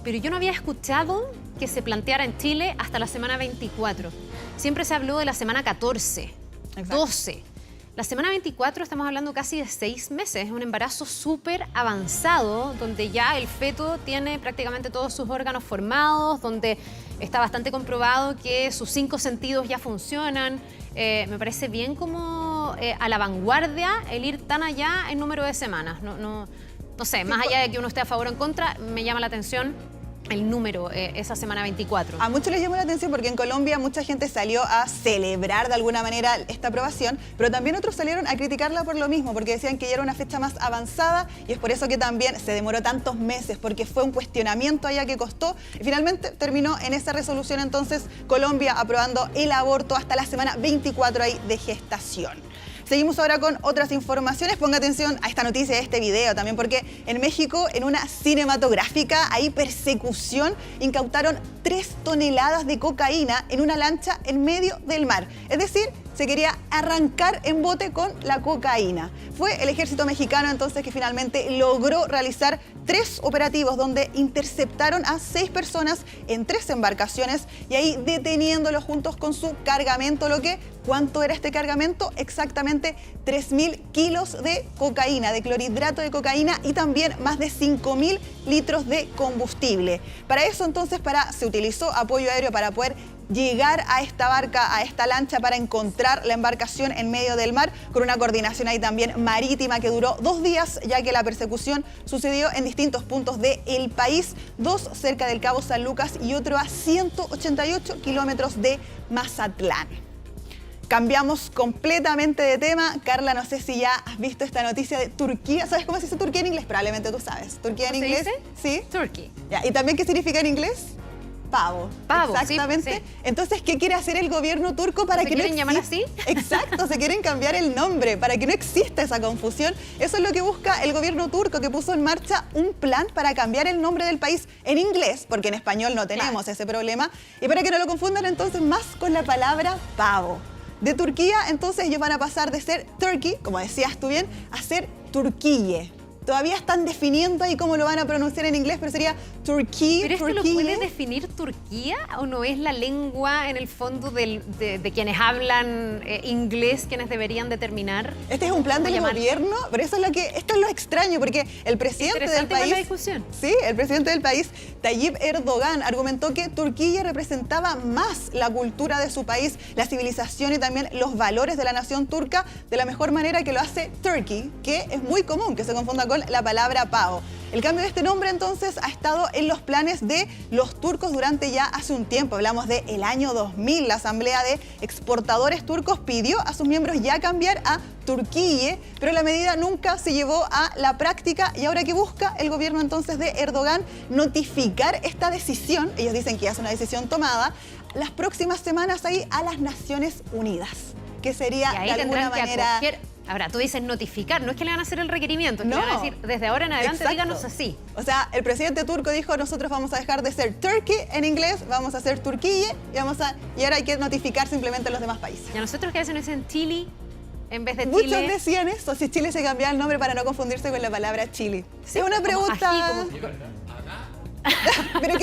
pero yo no había escuchado que se planteara en Chile hasta la semana 24. Siempre se habló de la semana 14, 12. La semana 24 estamos hablando casi de 6 meses, es un embarazo súper avanzado, donde ya el feto tiene prácticamente todos sus órganos formados, donde está bastante comprobado que sus 5 sentidos ya funcionan. Me parece bien como a la vanguardia el ir tan allá en número de semanas. No sé, más allá de que uno esté a favor o en contra, me llama la atención el número, esa semana 24. A muchos les llamó la atención porque en Colombia mucha gente salió a celebrar de alguna manera esta aprobación, pero también otros salieron a criticarla por lo mismo, porque decían que ya era una fecha más avanzada y es por eso que también se demoró tantos meses, porque fue un cuestionamiento allá que costó y finalmente terminó en esa resolución entonces Colombia aprobando el aborto hasta la semana 24 ahí de gestación. Seguimos ahora con otras informaciones. Ponga atención a esta noticia, a este video también, porque en México, en una cinematográfica, hay persecución, incautaron 3 toneladas de cocaína en una lancha en medio del mar. Es decir, se quería arrancar en bote con la cocaína. Fue el ejército mexicano entonces que finalmente logró realizar 3 operativos donde interceptaron a 6 personas en 3 embarcaciones y ahí deteniéndolos juntos con su cargamento, ¿cuánto era este cargamento? Exactamente 3.000 kilos de cocaína, de clorhidrato de cocaína y también más de 5.000 litros de combustible. Para eso entonces se utilizó apoyo aéreo para poder llegar a esta barca, a esta lancha, para encontrar la embarcación en medio del mar, con una coordinación ahí también marítima que duró 2 días, ya que la persecución sucedió en distintos puntos del país, 2 cerca del Cabo San Lucas y otro a 188 kilómetros de Mazatlán. Cambiamos completamente de tema. Carla, no sé si ya has visto esta noticia de Turquía. ¿Sabes cómo se dice Turquía en inglés? Probablemente tú sabes. ¿Turquía en inglés? ¿Sí? Turkey. ¿Y también qué significa en inglés? Pavo. Exactamente. Sí. Entonces, ¿qué quiere hacer el gobierno turco para que no exista? ¿Se quieren llamar así? Exacto, se quieren cambiar el nombre para que no exista esa confusión. Eso es lo que busca el gobierno turco, que puso en marcha un plan para cambiar el nombre del país en inglés, porque en español no tenemos ese problema, y para que no lo confundan entonces más con la palabra pavo. De Turquía, entonces ellos van a pasar de ser Turkey, como decías tú bien, a ser Turquille. Todavía están definiendo ahí cómo lo van a pronunciar en inglés, pero sería Turquía. ¿Pero esto lo puede definir Turquía o no es la lengua en el fondo de quienes hablan inglés quienes deberían determinar? Este es un plan del gobierno, pero esto es lo extraño, porque el presidente del país... la discusión. Sí, el presidente del país, Tayyip Erdogan, argumentó que Turquía representaba más la cultura de su país, la civilización y también los valores de la nación turca de la mejor manera que lo hace Turkey, que es muy común que se confunda con la palabra pavo. El cambio de este nombre entonces ha estado en los planes de los turcos durante ya hace un tiempo. Hablamos del año 2000. La Asamblea de Exportadores Turcos pidió a sus miembros ya cambiar a Turquille, pero la medida nunca se llevó a la práctica y ahora que busca el gobierno entonces de Erdogan notificar esta decisión, ellos dicen que ya es una decisión tomada, las próximas semanas ahí a las Naciones Unidas, que sería y ahí de alguna manera... Ahora, tú dices notificar, no es que le van a hacer el requerimiento, es que le van a decir, desde ahora en adelante díganos así. O sea, el presidente turco dijo, nosotros vamos a dejar de ser Turkey en inglés, vamos a ser Turquille y ahora hay que notificar simplemente a los demás países. ¿Y a nosotros qué hacen? ¿Dicen Chile en vez de Muchos Chile? Muchos decían eso, si Chile se cambiaba el nombre para no confundirse con la palabra Chile. Sí, es una pregunta... ¿Pero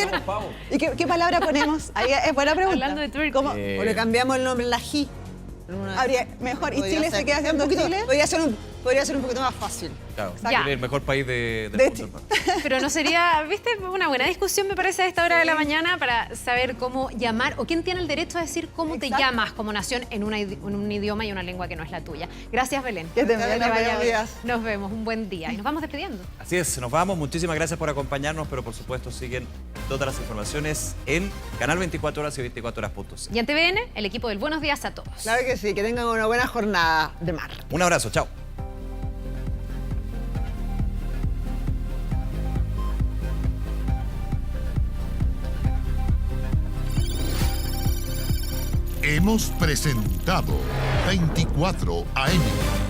qué palabra ponemos? Ahí es buena pregunta. Hablando de Turkey. O le cambiamos el nombre a la G. Habría mejor. ¿Y Chile se queda haciendo Chile? Podría ser un poquito más fácil. Claro, el mejor país del mundo. Pero no sería, viste, una buena discusión me parece a esta hora de la mañana para saber cómo llamar o quién tiene el derecho a decir cómo te llamas como nación en un idioma y una lengua que no es la tuya. Gracias, Belén. Que te vaya bien. Nos vemos, un buen día. Y nos vamos despidiendo. Así es, nos vamos. Muchísimas gracias por acompañarnos, pero por supuesto siguen todas las informaciones en Canal 24 Horas y 24horas.cl. Y en TVN, el equipo del Buenos Días a todos. Claro que sí, que tengan una buena jornada de mar. Un abrazo, chao. Hemos presentado 24 AM.